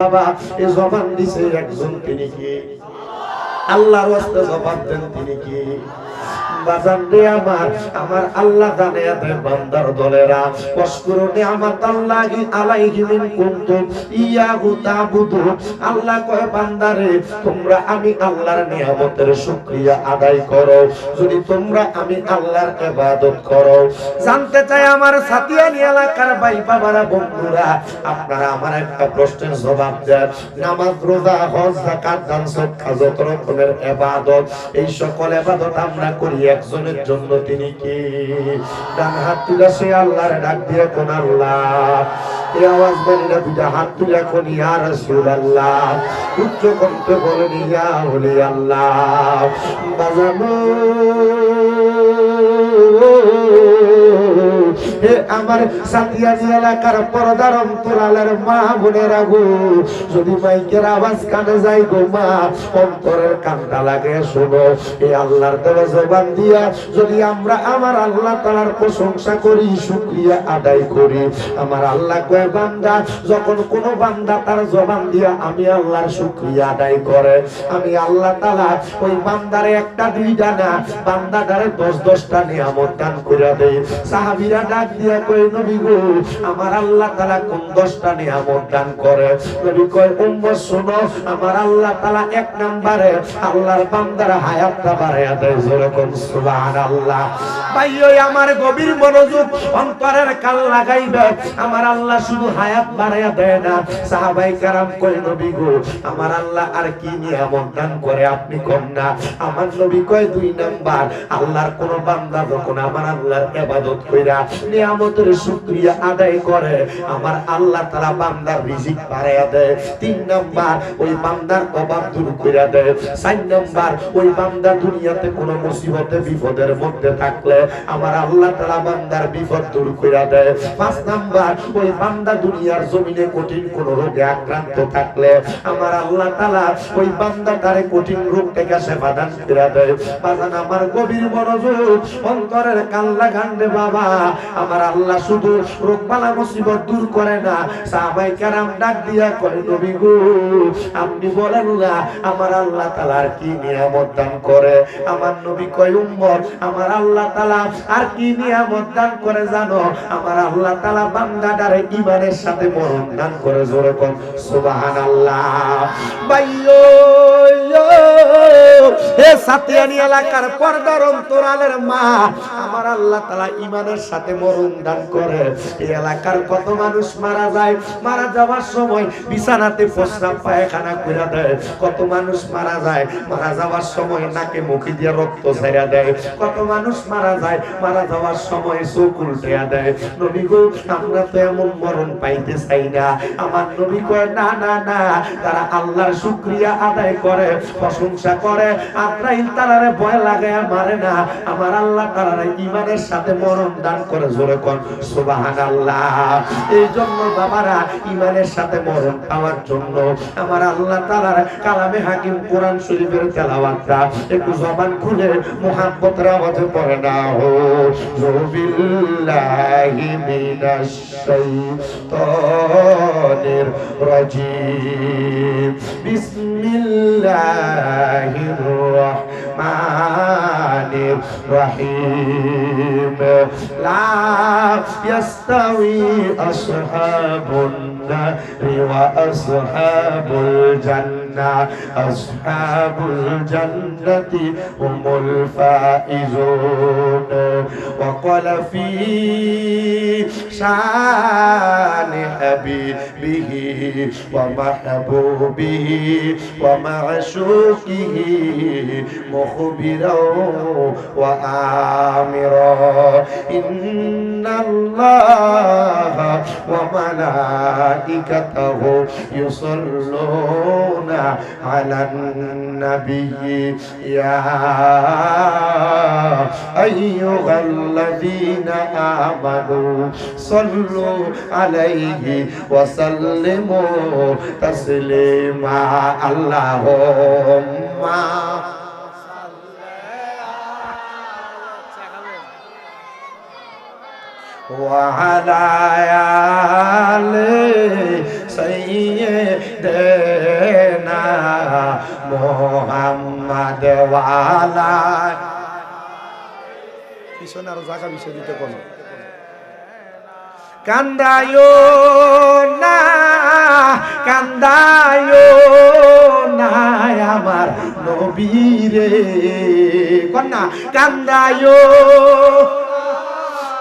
বাবা এই জবান দিছে একজন, তিনি কি? আল্লাহর ওয়াস্তে জবাব দেন, তিনি কি? বাজান রে আমার আল্লাহ জানে এতে বান্দার দলেরা ওয়াশকুরু নি'মাতাল্লাহি আলাইহি মিন কুনতুম ইয়াহু তা'বুদু। আল্লাহ কয় বান্দারে তোমরা আমি আল্লাহর নিয়ামতের শুকরিয়া আদায় করো, যদি তোমরা আমি আল্লাহর ইবাদত করো। জানতে চাই আমার সাতিয়ানি এলাকার ভাই বাবারা, বন্ধুরা, আপনারা আমার একটা প্রশ্নের জবাব দেন। নামাজ, রোজা, হজ, যাকাত, দান, সদকা, যত রকমের ইবাদত, এই সকল ইবাদত আমরা করি একজনের জন্য, তিনি কি? ডান হাত তুলে সে আল্লাহর ডাক দিয়ে কোন আল্লাহ। এই আওয়াজ বলিনা দুইটা হাত তুলে কোন ইয়া রাসূলুল্লাহ, উচ্চ কণ্ঠে বলেন ইয়া ওলি আল্লাহ। বাজানো হে আমার সাতিয়ানি এলাকার পর্দার অন্তরালের মা বোনেরা গো, যদি মাইকের আওয়াজ কানে যায় গো মা, অন্তরের কানটা লাগে শোনো। এই আল্লাহর দেওয়া জবান দিয়া যদি আমরা আমার আল্লাহ তাআলার প্রশংসা করি, শুকরিয়া আদায় করি, আমার আল্লাহ কয় বান্দা, যখন কোন বান্দা তার জবান দিয়া আমি আল্লাহর শুকরিয়া আদায় করে, আমি আল্লাহ তাআলা ওই বান্দারে একটা দুইটা না, বান্দাটারে 10-10টা নিয়ামত দান করে দেয়। সাহাবীরা ডাক দিয়া কয় নবী গো, আমার আল্লাহ তাআলা কোন 10টা নিয়ামত দান করে? নবী কয় উম্মত শোনো, আমার আল্লাহ তাআলা এক নম্বরে আল্লাহর বান্দার হায়াতটা বাড়ায়া দেয়। জোরে কোন সুবহানাল্লাহ। ভাই ওই আমার গভীর মনোযোগ, অন্তরের কান লাগাইবে, আমার আল্লাহ শুধু হায়াত বাড়ায়া দেয় না। সাহাবায়ে কেরাম কয় নবী গো, আমার আল্লাহ আর কি নিয়ামত দান করে আপনি কোন না? আমার নবী কয় 2 নাম্বার, আল্লাহর কোন বান্দা যখন আমার আল্লাহর ইবাদত কইরা নিয়ামতের শুকরিয়া আদায় করে, আমার আল্লাহ তাআলা বান্দার রিজিক বাড়ায়া দেয়। 3 নাম্বার, ওই বান্দার অভাব দূর কইরা দেয়। 4 নাম্বার, ওই বান্দা দুনিয়াতে কোন মুসিবতে বিপদের মধ্যে থাকলে আমার আল্লাহ তাআলা বান্দার বিপদ দূর কইরা দেয়। 5 নাম্বার, ওই বান্দা দুনিয়ার জমিনে কঠিন কোন রোগে আক্রান্ত থাকলে আমার আল্লাহ তাআলা ওই বান্দাটারে কঠিন রোগ থেকে সেবা দান কইরা দেয়। বাজান আমার গভীর মনোযোগ, অন্তরের কান লাগান রে বাবা, আমার আল্লাহ শুধু রোগ বালা মুসিবত দূর করে না। সাহাবায়ে কেরাম ডাক দিয়া কয় নবী গো, আপনি বলেন না আমার আল্লাহ তাআলা আর কি নিয়ামত দান করে? আমার নবী কয় উম্মত, আমার আল্লাহ তাআলা আর কি নিয়ামত দান করে জানো? আমার আল্লাহ তাআলা বান্দাটারে ঈমানের সাথে মরণ দান করে। জোরে কোন সুবহানাল্লাহ। ভাইও হে সাতিয়ানি এলাকার পর্দার অন্তরালের মা, আমার আল্লাহ তাআলা ঈমানের সাথে মরণ দান করে। এই এলাকার কত মানুষ মারা যায়, মারা যাওয়ার সময় বিছানাতে প্রস্রাব পায়খানা করে দেয়। কত মানুষ মারা যায়, মারা যাওয়ার সময় নাকে মুখে দিয়ে রক্ত ছেড়ে দেয়। কত মানুষ মারা যায়, মারা যাওয়ার সময় চোখ উল্টে দেয়। নবী গো, আমরা তো এমন মরণ পাইতে চাই না। আমার নবী কয় না না না, তারা আল্লাহর শুকরিয়া আদায় করে, প্রশংসা করে, আজরাইল তারারে ভয় লাগায়া মারে না। আমার আল্লাহ তাআলা ঈমানের সাথে মরণ দান করে। জোরে কোন সুবহানাল্লাহ। এই জন্য বাবারা, ঈমানের সাথে মরণ পাওয়ার জন্য আমার আল্লাহ তাআলার কালামে হাকিম কোরআন শরীফের তেলাওয়াতটা একটু জবান খুলে মুহাব্বতের আওয়াজে পড়ে না। হো বিল্লাহি মিনাশ শাইতানির রাজিম, বিসমিল্লাহির রাহমানির রাহিম। লা ইয়াস্তাউই আসহাবুন নারি ওয়া আসহাবুল জান্নাহ, আসহাবুল জান্নাতি হুমুল ফাইজুন। ওয়া ক্বালা ফি শানি হাবিবিহি ওয়া মাহবুবিহি ওয়া মা'শুকিহি মুখবিরাও ওয়া আমিরা, ইন্নাল্লাহা ওয়া মালাইকাতাহু ইউসাল্লুনা আলান নাবিয়্যি ইয়া আইয়ুহাল্লাযীনা আমানু সাল্লু আলাইহি ওয়া সাল্লিমু তাসলিমা। আল্লাহুম্মা ওয়া আলা আলি সাইয়্যিদিনা দেনা মোহাম্মদ ওয়ালা পিছনে আরো জায়গা বিষয় দিতে কোনো কান্দায়ো না কান্দায়ো না আমার নবীরে কন্যা কান্দায়ো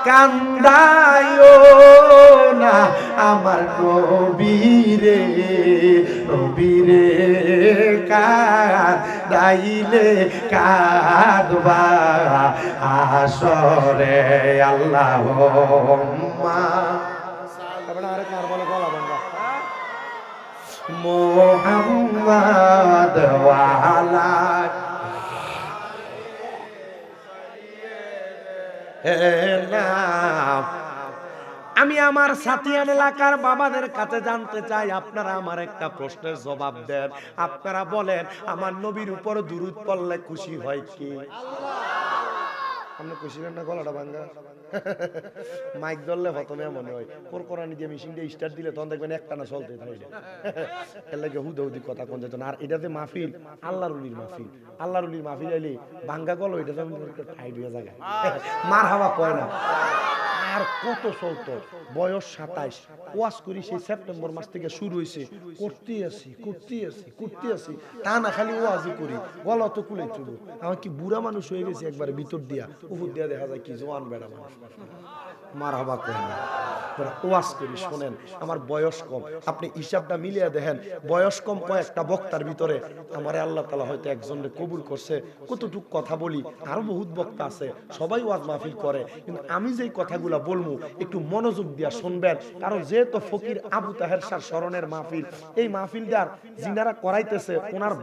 কান্দায়ো না আমার নবীরে নবীরে কাঁদাইলে কাঁদবা আসরে আল্লাহুম্মা মুহাম্মাদ ওয়া আলা আমি আমার সাতিয়ান এলাকার বাবাদের কাছে জানতে চাই, আপনারা আমার একটা প্রশ্নের জবাব দেন। আপনারা বলেন, আমার নবীর উপর দুরূদ পড়লে খুশি হয় কি? আপনি খুশি হন না? গলাটা ভাঙা মাইক ধরলে প্রথমে মনে হয় কোর কোরআন দিয়ে মেশিন দিয়ে স্টার্ট দিলে তখন দেখবেন একটানা চলতে থাকে। এর লাগে হুদৌদি কথা কোন যেত না। আর এটাতে মাহফিল আল্লাহর ওলির মাহফিল, আল্লাহর ওলির মাহফিল আইলে ভাঙ্গা গল এটা টাইট হয়ে যায়, মার হাওয়া কয় না। আর কত চলতো, বয়স 27, ওয়াজ করি সেই সেপ্টেম্বর মাস থেকে শুরু হয়েছে, করতে আছি তা না, খালি ওয়াজই করি, গলা তো কুলে চুলো। আমার কি বুড়া মানুষ হয়ে গেছে একবারে ভিতর দিয়া, উপর দিয়া দেখা যায় কি জোয়ান বেড়া মানুষ। মার হাবা কয় না, ওয়াজ করি শোনেন। আমার বয়স কম, আপনি হিসাবটা মিলিয়ে দেখেন, বয়স কম কয়েকটা বক্তার ভিতরে আমারে আল্লাহ তাআলা হয়তো একজনের কবুল করছে। কতটুকু কথা বলি, আরো বহুত বক্তা আছে, সবাই ওয়াজ মাহফিল করে, কিন্তু আমি যেই কথাগুলা বলবো একটু মনোযোগ দিয়া শুনবেন। কারণ যেহেতু ফকির আবু তাহের শাহ স্মরণের মাহফিল, এই মাহফিলদার যিনারা করাইতেছে ওনার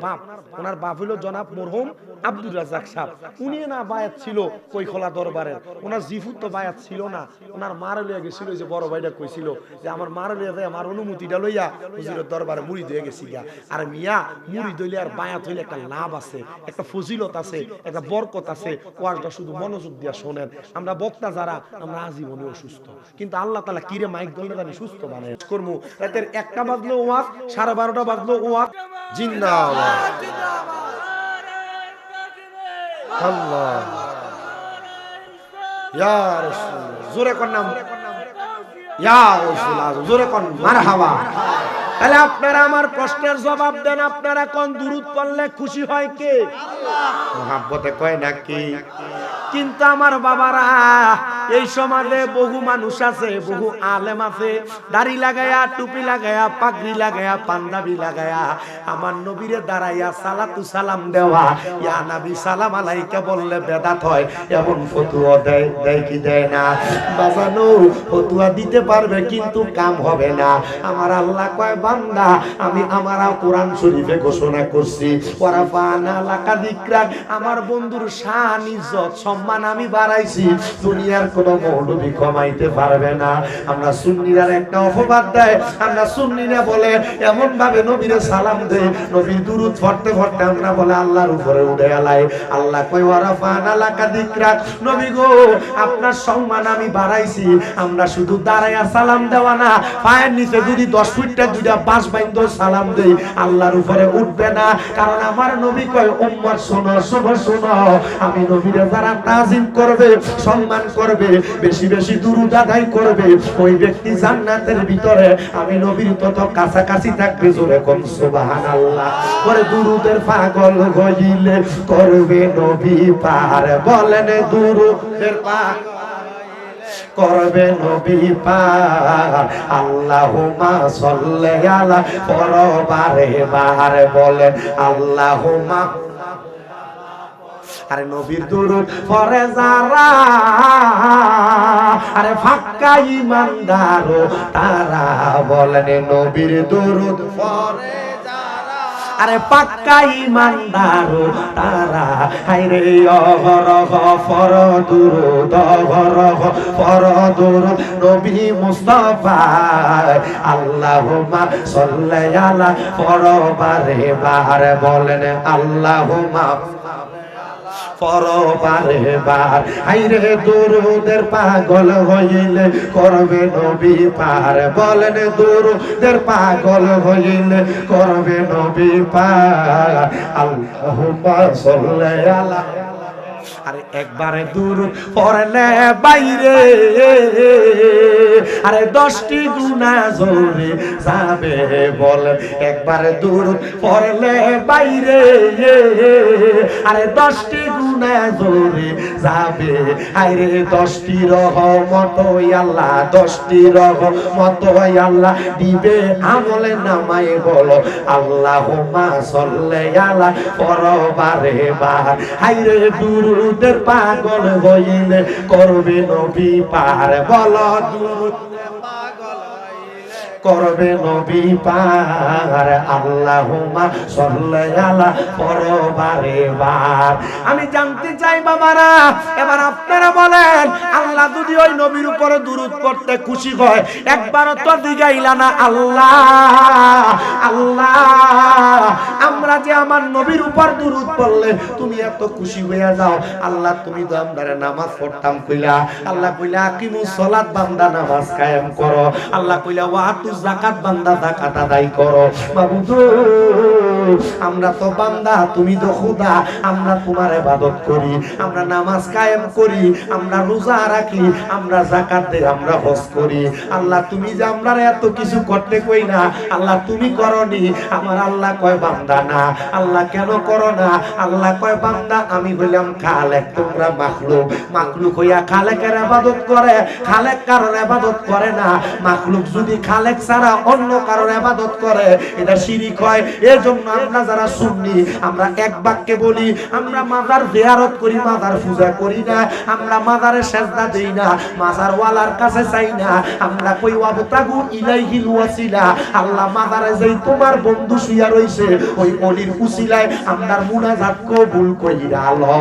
বাপ হলো জনাব মরহুম আব্দুর রাজ্জাক সাহেব। উনি না বায়াত ছিল কৈখলা দরবারের, ওনার জিফুত তো বায়াত ছিল না, ওনার মার লইয়া গেছিল। যে বড় ভাইটা কইছিল যে আমার মার লইয়া যায়, আমার অনুমতিটা লইয়া হুজুরের দরবারে মুড়ি দিয়ে গেছি গা। আর মিয়া মুড়ি দইলে আর বায়াত হইলে একটা লাভ আছে, একটা ফজিলত আছে, একটা বরকত আছে। ওয়াজটা শুধু মনোযোগ দিয়া শোনেন। আমরা বক্তা যারা, আমরা আজীবনে অসুস্থ, কিন্তু আল্লাহ তাআলা কিরে মাইক দললে জানি সুস্থ বানায় করবো। রাতের 1টা বাজলো ওয়াজ, 12:30 বাজলো ওয়াজ। জিন্দাবাদ আল্লাহ ইয়া রাসূল, জোরে কোন নাম ইয়া রাসূল, জোরে কোন মারহাবা। তাহলে আপনারা আমার প্রশ্নের জবাব দেন, আপনারা কোন দুরূদ পড়লে খুশি হয় কে? আল্লাহ। মহব্বতে কয় নাকি? কিন্তু আমার বাবারা, এই সমাজে বহু মানুষ আছে, বহু আলেম আছে, দাড়ি লাগায়া, টুপি লাগায়া, পাগড়ি লাগায়া, পাঞ্জাবি লাগায়া আমার নবীরে দাঁড়াইয়া সালাতু সালাম দেওয়া, ইয়া নবী সালাম আলাইকা বললে বেদাত হয়, এমন ফতোয়া দেয় কি দেয় না? বাজানো ফতোয়া দিতে পারবে কিন্তু কাম হবে না। আমার আল্লাহ কয়, বান্দা আমি আমার কোরআন শরীফে ঘোষণা করছি, ওয়ারাফানা লাকা যিকরাক, আমার বন্ধুর শান ইজ্জত সম্মান আমি বাড়াইছি, দুনিয়ার কোন মৌলবি কমাইতে পারবে না। আমরা সুন্নিরা একটা অপবাদ দেয়, আমরা সুন্নিরা বলে এমন ভাবে নবীরে সালাম দেয়, নবীর দুরূদ পড়তে পড়তে আমরা বলে আল্লাহর উপরে উঠে আলাই। আল্লাহ কয়, ওয়ারাফানা লাকা যিকরাক, নবী গো আপনার সম্মান আমি বাড়াইছি। আমরা শুধু দাঁড়াইয়া সালাম দেওয়া না, পায়ের নিচে যদি 10 ফুটটা দুইটা বাঁশ বাইন্ধ সালাম দেই, আল্লাহর উপরে উঠবে না। কারণ আমার নবী কয়, উম্মত শোনো শোনো শোনো, আমি নবীরে যারা তাজিম করবে, সম্মান করবে, বেশি বেশি দুরূদ আদায় করবে, ওই ব্যক্তি জান্নাতের ভিতরে আমি নবীর তত কাছাকাছি থাকবে। জোরে কোন সুবহানাল্লাহ। পরে দুরূদের পাগল হইলে করবে নবী পার, বলেন দুরূদের পাগল করবে নবী পার। আল্লাহুম্মা সাল্লি আলা, পরবারে বার বলেন আল্লাহুম্মা। আরে নবীর দুরূদ পড়ে যারা, আরে ফাক্কা ঈমানদার তারা, বলেন নবীর দুরূদ পড়ে যারা, আরে পাক্কা ঈমানদার তারা। হায়রে অহরহ পড় দুরূদ, অহরহ পড় দুরূদ নবী মুস্তাফা। আল্লাহুম্মা সাল্লি আলা, পরবারে বার বলেন আল্লাহুম্মা পরবারে বার হাইরে দুরুদের পাগল হইলে করবে নবী পার বলেন দুরুদের পাগল হইলে করবে নবী পার আল্লাহুম্মা সাল্লি আলা আরে একবারে দুরূদ পড়লে বাইরে আরে 10টি গুনাহ ঝরে যাবে বল একবারে দুরূদ পড়লে বাইরে আরে 10টি গুনাহ ঝরে যাবে আরে 10টি রহমত আল্লাহ 10টি রহমত আল্লাহ দিবে আমলে নামায় বলো আল্লাহুম্মা সাল্লি আলা পরবারে বার হাইরে দুরুদের পাগল হইলে করবে নবী পার বলো দুরুদের পাগল হইলে করবে নবী পার আল্লাহুম্মা সাল্লি আলা পরবারে বার আমি জানতে চাই বাবারা এবার আপনারা বলেন আল্লাহ যদি ওই নবীর উপরে দুরূদ পড়তে খুশি হয় একবারও তো দিগাইলা না আল্লাহ আল্লাহ আমরা যে আমার নবীর উপর দুরূদ পড়লে তুমি এত খুশি হইয়া যাও আল্লাহ তুমি তো আমরারে নামাজ পড়তাম কইলা আল্লাহ কইলা আকিমুস সালাত বান্দা নামাজ কায়েম করো আল্লাহ কইলা ওয়াতুজ যাকাত বান্দা যাকাত আদায় করো মাবুদ আমরা তো বান্দা তুমি তো খোদা আমরা তোমার ইবাদত করি আমরা নামাজ কায়েম করি আমরা রোজা রাখি আমরা যাকাত দেই আমরা হজ করি আল্লাহ তুমি যে আমরারে এত কিছু করতে কই না আল্লাহ তুমি করনি আমার আল্লাহ কয় বান্দা না আল্লাহ কেন করো না আল্লাহ কয় বান্দা আমি হইলাম খালেক তোমরা মাখলুক মাখলুক হইয়া খালেকের ইবাদত করে খালেক কারোর ইবাদত করে না মাখলুক যদি খালেক ছাড়া অন্য কারোর ইবাদত করে এটা শিরক হয় এজন্য আমরা যারা সুন্নি আমরা এক বাক্যে বলি আমরা মাজার জিয়ারত করি মাজার পূজা করি না আমরা মাজারে সেজদা দেই না মাজার ওয়ালার কাছে চাই না আমরা কই ওয়াবতাগু ইলাইহিল ওয়াসিলা আল্লাহ মাজারে যেই তোমার বন্ধু শুইয়া রইছে ওই অলির উসিলায় আমরার মুনাজাত কবুল কইরা আল্লাহ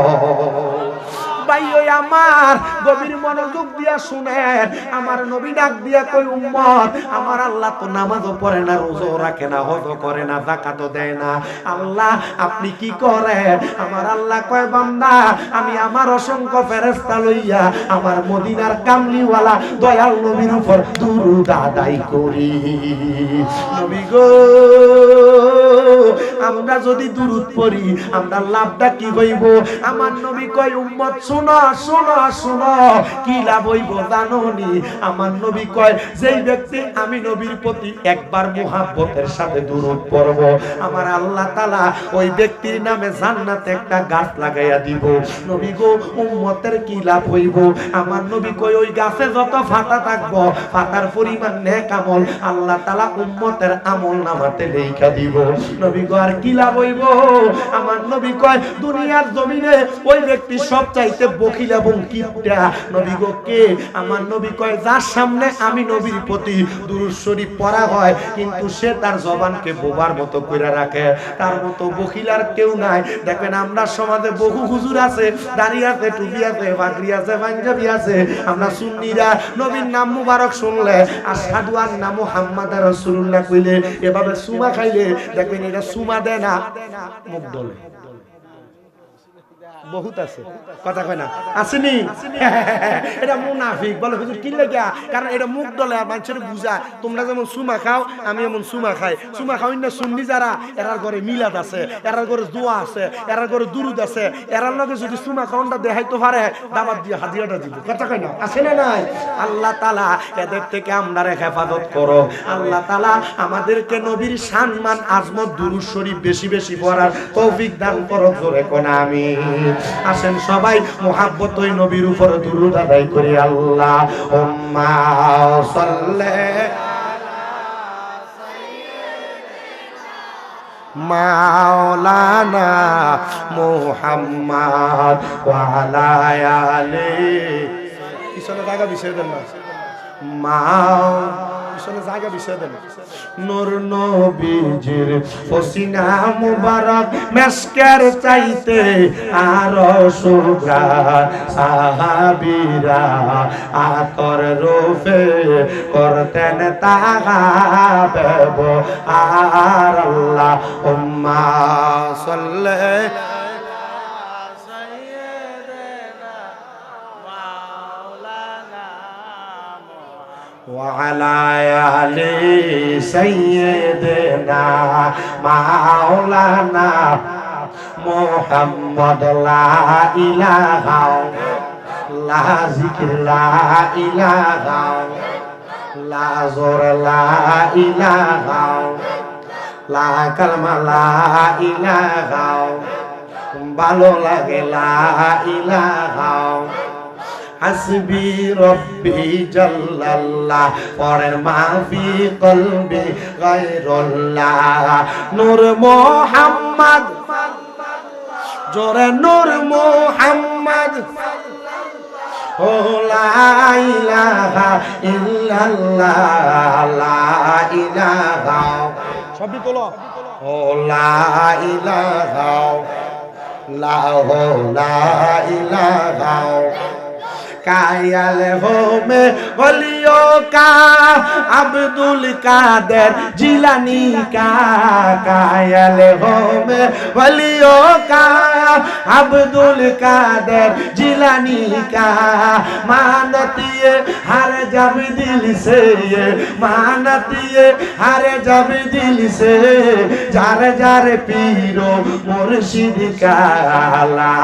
ভাই ওই আমার গভীর মনোযোগ দিয়া শুনেন আমার নবী ডাক দিয়া কই উম্মত আমার আল্লাহ তো নামাজও পড়ে না রোজাও রাখে না হজও করে না যাকাতও দেয় না আল্লাহ আপনি কি করেন আমার আল্লাহ কয় বান্দা আমি আমার অসংখ্য ফেরেশতা লইয়া আমার মদিনার কামলিওয়ালা দয়াল নবীর উপর দুরূদ আদায় করি নবী গো আমরা যদি দুরূদ পড়ি আমরা লাভটা কি হইব আমার নবী কয় উম্মত শুনো শুনো শুনো কি লাভ হইব জানোনি আমার নবী কয় যেই ব্যক্তি আমি নবীর প্রতি একবার মুহাব্বতের সাথে দুরূদ পড়ব আমার আল্লাহ তাআলা ওই ব্যক্তির নামে জান্নাতে একটা গাছ লাগাইয়া দিব নবী গো উম্মতের কি লাভ হইব আমার নবী কয় ওই গাছে যত পাতা থাকবো পাতার পরিমাণ নেক আমল আল্লাহ তাআলা উম্মতের আমল নামাতে লেখা দিব নবী গো আর কি লাভ হইব আমার নবী কয় দুনিয়ার জমিনে ওই ব্যক্তি সবচাইতে বখিল এবং কিপটা নবী গো কে আমার নবী কয় যার সামনে আমি নবীর প্রতি দুরূদ শরীফ পড়া হয় কিন্তু সে তার জবানকে বোবার মতো কইরা রাখে তার মতো বখিল আর কেউ নাই দেখেন আমরা সমাজে বহু হুজুর আছে দাড়ি আছে টুপি আছে পাগড়ি আছে পাঞ্জাবি আছে আমরা সুন্নিরা নবীর নাম মুবারক শুনলে আশহাদু আন্না মুহাম্মাদার রাসূলুল্লাহ কইলে এভাবে সুমা খাইলে দেখবেন এটা সুমা দেয় না মুখ ডলে বহুত আছে কথা কয় না আসেনি এটা মুনাফিক বলে হুজুর কি লাগা কারণ এটা মুখ ডলে মানুষের বুঝা তোমরা যেমন সুমা খাও আমি এমন সুমা খাই সুমা খাও না সুন্নি যারা এরার ঘরে মিলাদ আছে এরার ঘরে দোয়া আছে এরার ঘরে দুরুদ আছে এরার লগে যদি সুমা খাওনটা দেখাইতে পারে দাবাত দিয়ে হাদিয়াটা দিব কথা কয় না আছে না নাই আল্লাহ তাআলা এদের থেকে আমরারে হেফাজত করো আল্লাহ তাআলা আমাদেরকে নবীর সম্মান আজমত দুরূদ শরীফ বেশি বেশি পড়ার তৌফিক দান করো জোরে কোন আমিন আসেন সবাই মুহাব্বত ওই নবীর উপর দুরূদ আদায় করি আল্লাহুম্মা সাল্লি মাওলানা মুহাম্মদ ওয়া আলা আলিহি পিছনে জায়গা বিছিয়ে দেন না পিছনে জায়গা বিছিয়ে দেন নূর নবীজির পসিনা মুবারক মেশকের চাইতে আরো সুগার সাহাবীরা আতর রূপে করতেন তাহা ব্যবহার আল্লাহুম্মা সাল্লি وعلى آل سيدنا مولانا محمد لا إله لا ذكر لا إله لا زور لا إله لا كلمة لا إله ভালো লাগে লা ইলাহা হাসবি রব্বি জাল্লাল্লাহ পরের মাফি কলবি গায়রুল্লাহ নূর মুহাম্মদ জোরে নূর মুহাম্মদ ও লা ইলাহা ইল্লাল্লাহ লা ইলাহা সবই তোলো ও লা ইলাহা লা ইলাহা কায়াল হো মে ওলিও কা আব্দুল কাদের জিলানি কা কায়াল হো মে ওলিও কা আব্দুল কাদের জিলানি কা মানতিয়ে হার জব দিল সে মানতিয়ে হার জব দিল সে যার যার পীরো মুর্শিদ কা লা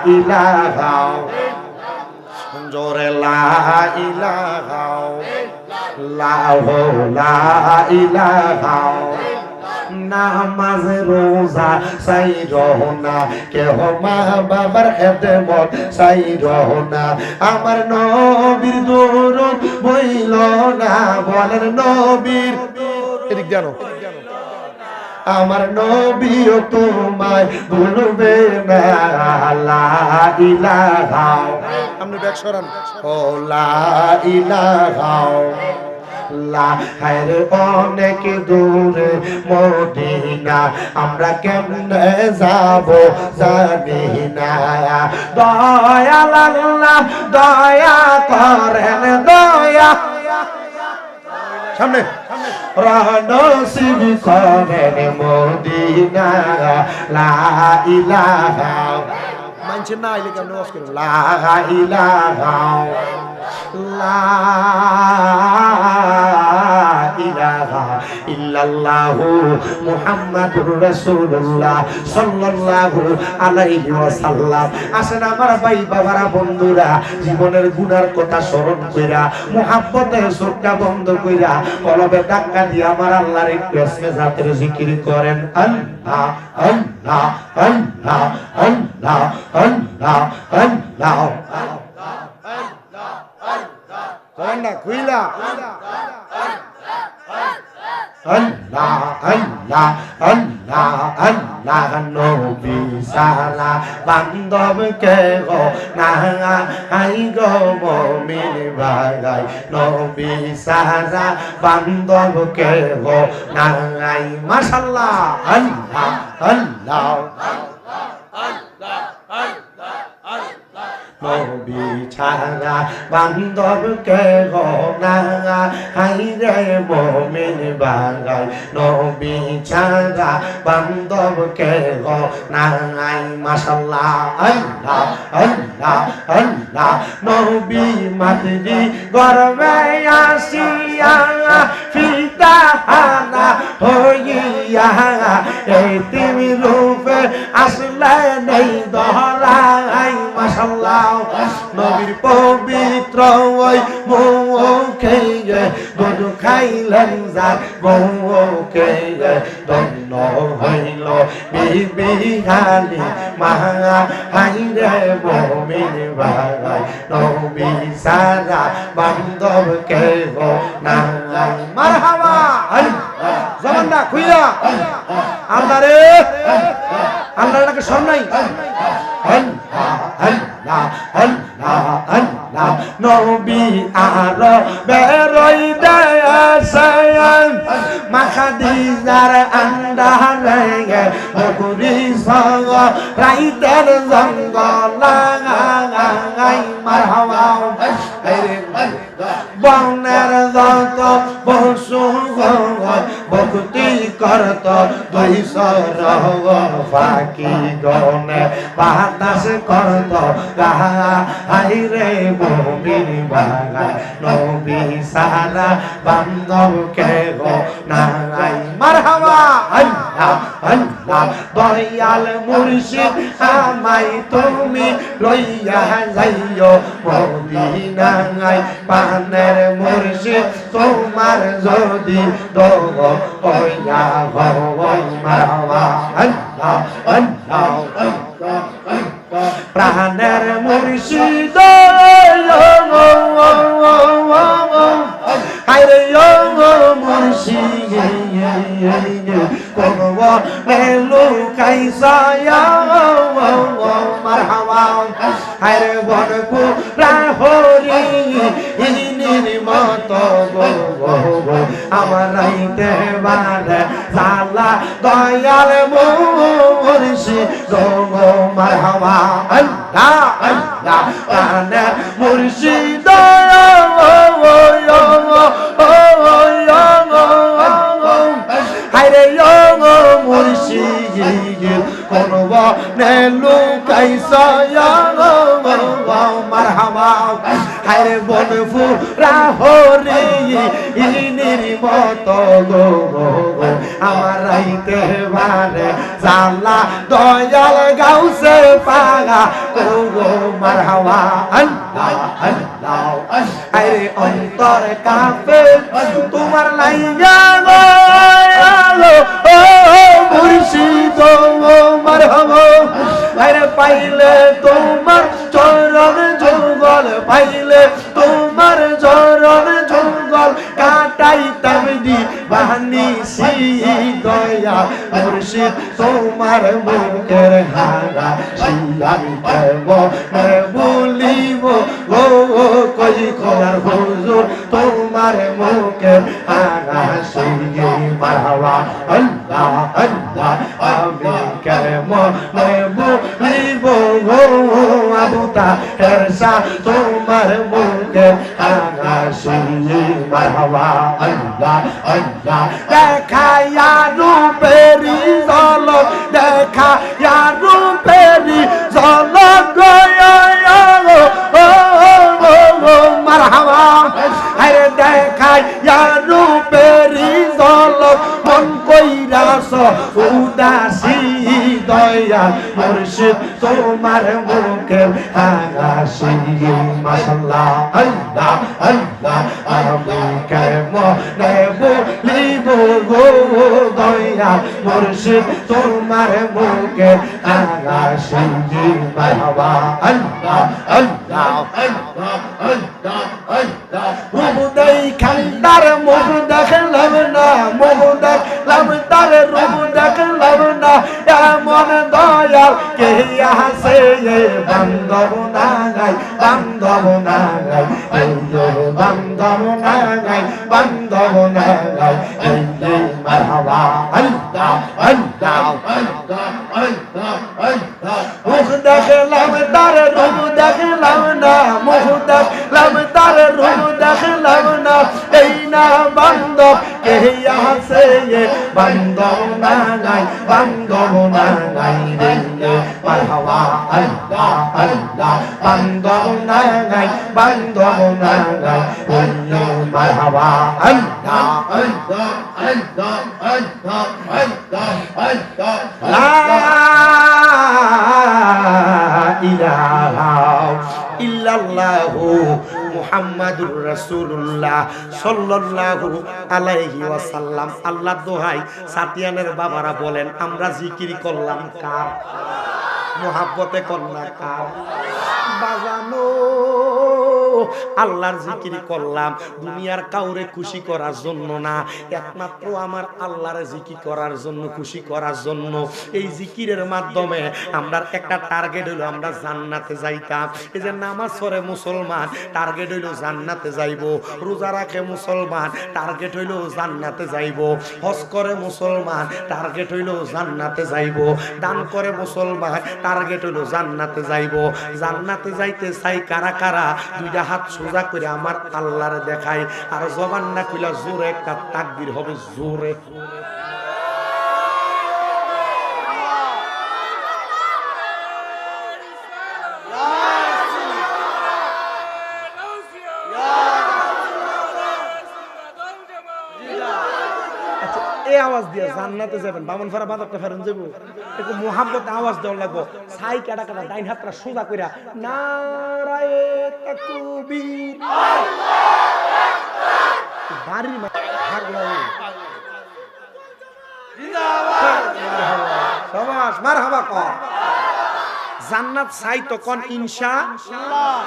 ইলাহা জোরে লা ইলাহা লা ইলাহা নামাজ রোজা সাই রহনা কেহ মা বাবার খেদমত সাই রহনা আমার নবীর দরুদ বইল না বলেন নবীর এদিক জানো আমার নবীও তোমায় ভুলবে না লা ইলাহা আপনি ব্যাক সরান ও লা ইলাহা লা হায়রে অনেক দূরে মদিনা আমরা কেমনে যাব জানি না দয়াল আল্লাহ দয়া করেন দয়া সামনে নসিব করেন মদিনা লা ইলাহা মানছেন না আইলে কেমন ওয়াজ করেন লা ইলাহা লা ইলাহা ইল্লাল্লাহু মুহাম্মাদুর রাসূলুল্লাহ সাল্লাল্লাহু আলাইহি ওয়াসাল্লাম আসেন আমার ভাই বাবারা বন্ধুরা জীবনের গুনার কথা স্মরণ কইরা মুহাব্বতে চোখটা বন্ধ কইরা কলবে ধাক্কা দিয়ে আমার আল্লাহর একটু ইসমে জাতের জিকির করেন আল্লাহ আল্লাহ আল্লাহ আল্লাহ আল্লাহ আল্লাহ করেন না কইলা আল্লাহ আল্লাহ আল্লাহ আল্লাহ নবী সারা বান্ধব কে গো না আই গো মুমিন ভাই নবী সারা বান্ধব কে গো না আই মাশাআল্লাহ আল্লাহ আল্লাহ নবী ছাড়া বান্ধব কে গো না হাই রে মুমিন ভাই নবী ছাড়া বান্ধব কে গো না মাশাআল্লাহ আল্লাহ আল্লাহ আল্লাহ নবী মাতৃ গর্বে আসিয়া ফিদাহানা হইয়া এই তুমি রূপে আসলে নেই দহরাই মাশাআল্লাহ নবীর পবিত্র ওই মুখে দুধ খাইলেন যার বউকে ধন্য হইল বিবি হালি মাহা হাইরে মুমিন ভাই নবী সারা বান্ধব কে গো না মারহাবা জবানটা খুইলা আল্লাহ রে আল্লাহর নাকি শরম নাই আল্লাহ আল্লাহ আল্লাহ নবী আর বেরোই দেয় মাখাদিজার আন্ডারে বকুরি সঙ্গ রাইতের জঙ্গল মারহাবা বনের যত পশু ভক্তি করত দুই সরব ফাঁকি গনে বাতাস করত গাহাই রে মুমিন বাগান নবী সারা বান্ধব কে গো নাই মারহাবা আল্লাহ আল্লাহ দয়াল মুর্শিদ আমায় তুমি লইয়া যাইও মদিনায় পানের মুর্শিদ তোমার যদি দোগ হইয়া ভগবান মারহাবা আল্লাহ আল্লাহ প্রাণের মুর্শিদ আরে মুর্শিদ কোন মেলু কাইসায়া মারহাবা আরে বনপু রাহরি মত আমার রাইতে বারে সালা দয়াল মুর্শিদ মারহাবা আল্লাহ আল্লাহ প্রাণের মুর্শিদ হায়রে মুর্শিদ কোন নেলু কাইসা মারহাবা হায়রে বনফু রাহরি ইনির মত গো আমার রাইতে বারে জালা দয়াল গাউসে পাগা গো মারহাবা আল্লাহ আল্লাহ আরে অন্তর কাফে তোমার লাইয়া গো ও মুর্শিদ মারহাবা আরে পাইলে তোমার চরণ যুগল পাইলে তোমার চরণ যুগল কাটাইতাম দি বানিসি দয়া মুর্শিদ তোমার মুখের হারা শিয়াই দেব বলিব ও কই খোলার হুজুর তোমার মুখের হারা শিয়াই মারহাবা আল্লাহ আল্লাহ আমি কেম বলিব গো আবুতা হেরসা তোমার মুখের হারা শিয়াই মারহাবা আল্লাহ আল্লাহ দেখায়া রূপেরি ঝলক দেখায়া রূপেরি ঝলক মারহাবা আরে দেখায়া রূপেরি ঝলক মন কইরাস উদাসী দয়া মুর্শিদ তোমার মুখের হাসি মাশাআল্লাহ আল্লাহ আল্লাহ আমি কেমনে বলিব গো দয়া মুর্শিদ তোমার মুখের হাসি মারহাবা আল্লাহ আল্লাহ আল্লাহ আল্লাহ আল্লাহ মুবদাই খান্দার মুখ দেখলাম না মুখ দেখলাম তার রূপ দেখলাম না এমন দয়াল কে আসে বান্ধব না গাই বান্ধব না গাই বান্ধব না গাই বান্ধব না গাই মারহাবা আল্লাহ আল্লাহ আল্লাহ আল্লাহ আল্লাহ মুখ দেখলাম তার রূপ দেখলাম না মুখ দেখলাম তার রূপ দেখলাম না এই না বান্ধব কে আসে বান্ধব না গাই বান্ধব না গাই মারহাবা আল্লাহ আল্লাহ বান্ধব না গাই বান্ধব না গাই মারহাবা আল্লাহ আল্লাহ আল্লাহ আল্লাহ আল্লাহ আল্লাহ লা ইলাহা ইল্লাল্লাহু মুহাম্মাদুর রাসূলুল্লাহ সাল্লাল্লাহু আলাইহি ওয়াসাল্লাম। আল্লাহর দোহাই সাতিয়ানের বাবারা বলেন আমরা জিকির করলাম কার? মোহাব্বতে করলাম কার? বাজানো আল্লাহর জিকির করলাম দুনিয়ার কাউরে খুশি করার জন্য না, একমাত্র আমার আল্লাহর জিকির করার জন্য, খুশি করার জন্য। এই জিকিরের মাধ্যমে আমরা একটা টার্গেট হইলো আমরা জান্নাতে যাইতাম। এই যে নামাজ পড়ে মুসলমান টার্গেট হইলো জান্নাতে যাইব, রোজা রাখে মুসলমান টার্গেট হইলো জান্নাতে যাইব, হজ করে মুসলমান টার্গেট হইলো জান্নাতে যাইব, দান করে মুসলমান টার্গেট হইলো জান্নাতে যাইব। জান্নাতে যাইতে চাই কারা কারা? দুইটা হাত সোজা করে আমার আল্লাহরে দেখাই, আর জবান না খুলে জোরে একটা তাকবীর হবে, জোরে। এই আওয়াজ দিয়ে জান্নাতে যাবেন, বামনফারা বাজারটা ফেরেন যাবো, একটু মোহাম্মতে আওয়াজ দেওয়া লাগবো। ছাই কাটা কাটা ডাইন হাতটা সোজা কইরা নারায়ে তাকবীর, বাড়ির সবাস মারহাবা ক জান্নাত চাই তো কোন ইনশাআল্লাহ।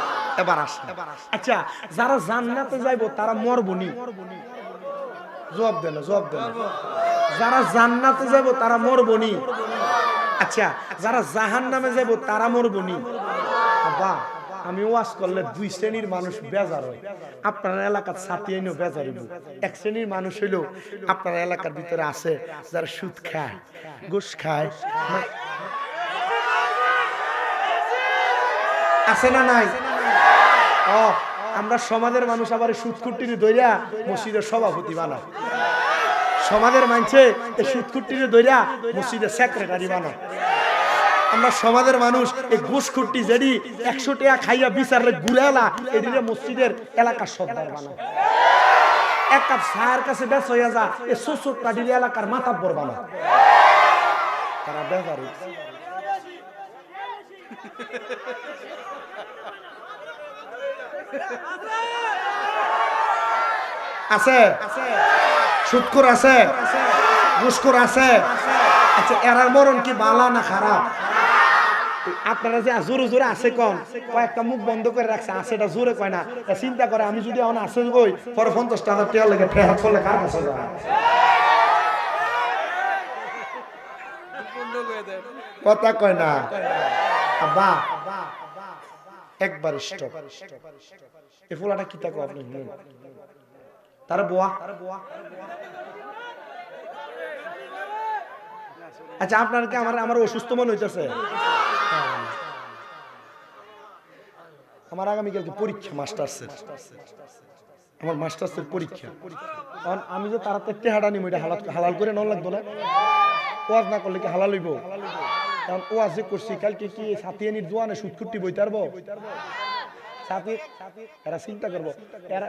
এবার আসেন, আচ্ছা যারা জান্নাতে যাইবো তারা মরবনি? জবাব দেন, জবাব দেন। যারা জান্নাতে যাব তারা মরবনি? আচ্ছা যারা জাহান্নামে যাব তারা মরবনি? বাবা আমি ওয়াজ করলে দুই শ্রেণীর মানুষ বেজার হয়, আপনার এলাকার সাথে এনে বেজার হইব। এক শ্রেণীর মানুষ হইল আপনার এলাকার ভিতরে আছে যারা সুদ খায়, ঘুষ খায়, আছে না নাই? ও আমরা সমাজের মানুষ আবার সুদকুটির দইরা মসজিদের সভাপতি বানায়, সমাজের মানুষে এই সুদকুটির দইরা মসজিদের সেক্রেটারি বানায়। আমরা সমাজের মানুষ এই ঘুষখুটি যেডি 100 টাকা খাইয়া বিচারে ঘুরেলা এদিকে মসজিদের এলাকার সর্দার বানায়। এক কাপ চায়ের কাছে বেশ হইয়া যা এই শ্বশুর কাটিলে এলাকার মাতাব্বর বানায়। তারা বেজারি আছে, সুদখোর আছে, ঘুষখোর আছে। আচ্ছা এরার মরণ কি ভালো না খারাপ? আপনারা যে জোরে জোরে আছে কন, কয়েকটা মুখ বন্ধ করে রাখছে, আছে এটা জোরে কয় না। চিন্তা করে আমি যদি এখন আসে বই পরে 50,000 টাকা লেগে ফেরত করলে কার কাছে যাবে? কথা কয় না আব্বা, একবার স্টপ। এই ফুলাটা কি থাকো আপনি তারা বোয়া। আচ্ছা আপনার কি আমার অসুস্থ মনে হইতেছে? আমার আগামীকালকে পরীক্ষা মাস্টার্সের, আমার মাস্টার্সের পরীক্ষা। কারণ আমি যে তাড়াতাড়ি টেহাটা নিব এটা হালাল করে নেওয়া লাগতো না? ওয়াজ না করলে কি হালাল হইব? কারণ ওয়াজ যে করছি কালকে কি সাথিয়ানির দোয়ানে সুদকুটি বইতে পারবো? এরা চিন্তা করবো, এরা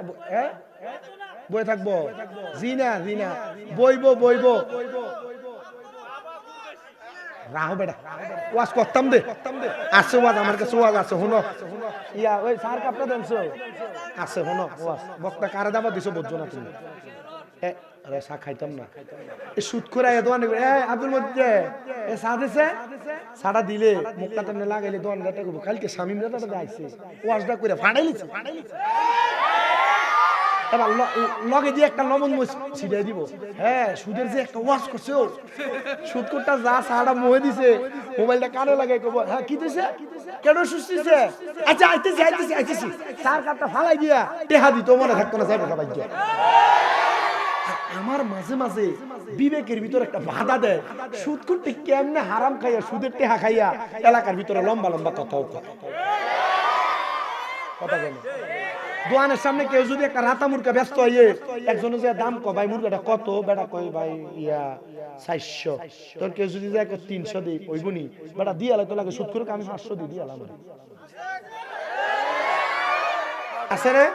বই থাকবো? জি না জি না, বইব বইব। রাহো বেটা ওয়াজ করতাম দে, আছে ওয়াজ আমার কাছে, ওয়াজ আছে শুনো। ইয়া ওই স্যার কাপড় দেনছো আছে শুনো ওয়াজ। বক্তা কারে দাবা দিছো বুঝছো না তুমি? আরে চা খাইতাম না, এই সুদ করে দোয়ানে আব্দুল মধ্যে এ চা দিছে, চাটা দিলে মুখটা টানে লাগাইলে দোয়ান গাটা করবো। কালকে স্বামী দাদা আইছে ওয়াজটা করে ফাটাইলিছে, এবার লগে দিয়ে একটা লবণ ছিটাই দিব। হ্যাঁ সুদের যে একটা ওয়াজ করছে, সুদকুরটা যা চাটা মুহে দিছে, মোবাইলটা কানে লাগাই করবো। হ্যাঁ কি দিছে, কেন সুস্থিছে? আচ্ছা আইতেছি আইতেছি আইতেছি, চার কাপটা ফালাই দিয়া টেহা দিত, মনে থাকতো না যাবে সবাই। আমার মাঝে মাঝে বিবেকের ভিতরে একটা বাধা দেয়, সুদ করতে কেমনে হারাম খাইয়া সুদের টেহা খাইয়া এলাকার ভিতরে লম্বা লম্বা কথাও কথা বলে। দোয়ানের সামনে কেউ যদি একটা রাতা মুরগা ব্যস্ত হয়ে একজনে যে দাম কয় ভাই মুরগাটা কত, বেটা কয় ভাই ইয়া 400, তোর কেউ যদি যায় 300 দিই ওইগুনি বেটা দিয়ে আলাই তো লাগে সুদ করে আমি 500 দিই দিয়ে আলাম। আছে রে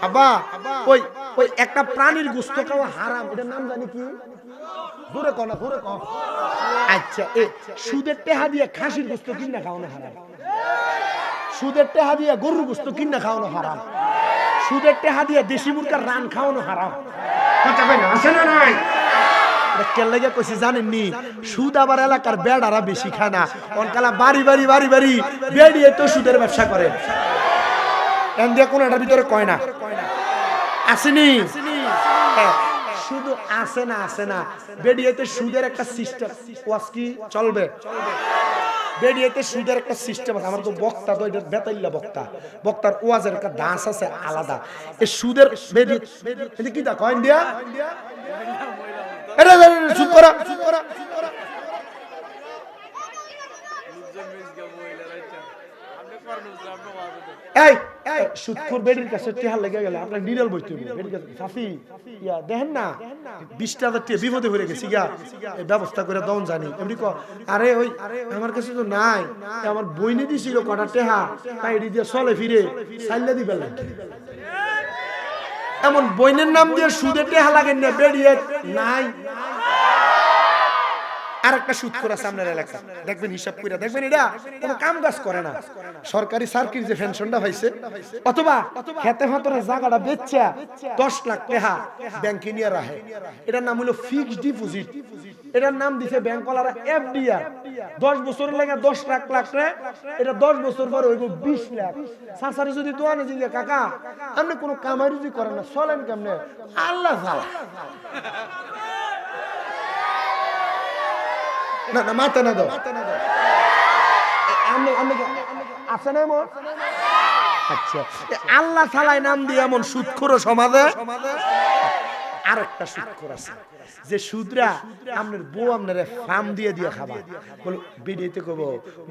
আব্বা, ওই ওই একটা প্রাণীর গোশত খাওয়া হারাম, এটার নাম জানি কি? দূরে কও না, দূরে কও। আচ্ছা এ সুদের টেহা দিয়ে খাসির গোশত কিনা খাওয়ানো হারাম, সুদের টেহা দিয়ে গরুর গোশত কিনা খাওয়ানো হারাম, সুদের টেহা দিয়ে দেশি মুরগার রান খাওয়ানো হারাম। কথা কই না, আছে না নাই? কেন লাগে কইছি জানেননি? সুদ আবার এলাকার বেড়ারা বেশি খায় না, অনকালা বাড়ি বাড়ি বাড়ি বাড়ি বেড়িয়ে তো সুদের ব্যবসা করে। এন দিয়ে কোন এটার ভিতরে কয় না আসেনি, শুধু আসে না আসে না, বেডিয়েতে সুদের একটা সিস্টেম ওয়াজ কি চলবে, বেডিয়েতে সুদের একটা সিস্টেম আছে। আমার তো বক্তা তো এটা বেতাইল্লা বক্তা, বক্তার ওয়াজের একটা দাস আছে আলাদা। এই সুদের বেডিয়ে কি দা কয়েন দিয়া এটা সুদ করা সুদ করা এই সুদখোর বেডির কাছে টেহা লেগে গেলে আপনার নিরল বইতে হবে বেডির কাছে সাফি ইয়া দেখেন না 20,000 টাকা বিপদে হয়ে গেছি গা এই ব্যবস্থা করে দাও জানি এমনি ক আরে ওই আমার কাছে তো নাই আমার বইনে দিছিল কটা টেহা তাই এডি দিয়ে চলে ফিরে সাইল্লা দিবেন এমন বইনের নাম দিয়ে সুদে টেহা লাগেন না বেডিয়ে নাই আরেকটা সুদখোর আছে আপনার এলাকা দেখবেন হিসাব কইরা দেখবেন এটা কোনো কাম কাজ করে না সরকারি সার্কিট যে পেনশনটা হইছে অথবা খেতে ফাতরে জায়গাটা বেচা 10 লাখ টাকা ব্যাংকে নিয়ে রাখে এটার নাম হলো ফিক্সড ডিপোজিট এটার নাম দিছে ব্যাংকওয়ালারা এফডিআর 10 বছরের লাগা 10 লাখ রে এটা 10 বছর পর হইব 20 লাখ সাসারে যদি দোয়ানে দিলে কাকা আপনি কোনো কামাই রুজি করেন না চলেন কেমনে আল্লাহ তাআলা না না মাথা না দাও আছে না এমন আচ্ছা আল্লাহ তাআলা নাম দিয়ে এমন সুদখোর সমাজে আরেকটা সুদখোর আছে যে সুদরা আপনার বউ আপনারে ফার্ম দিয়ে দিয়ে খাবা বল ভিডিওতে কব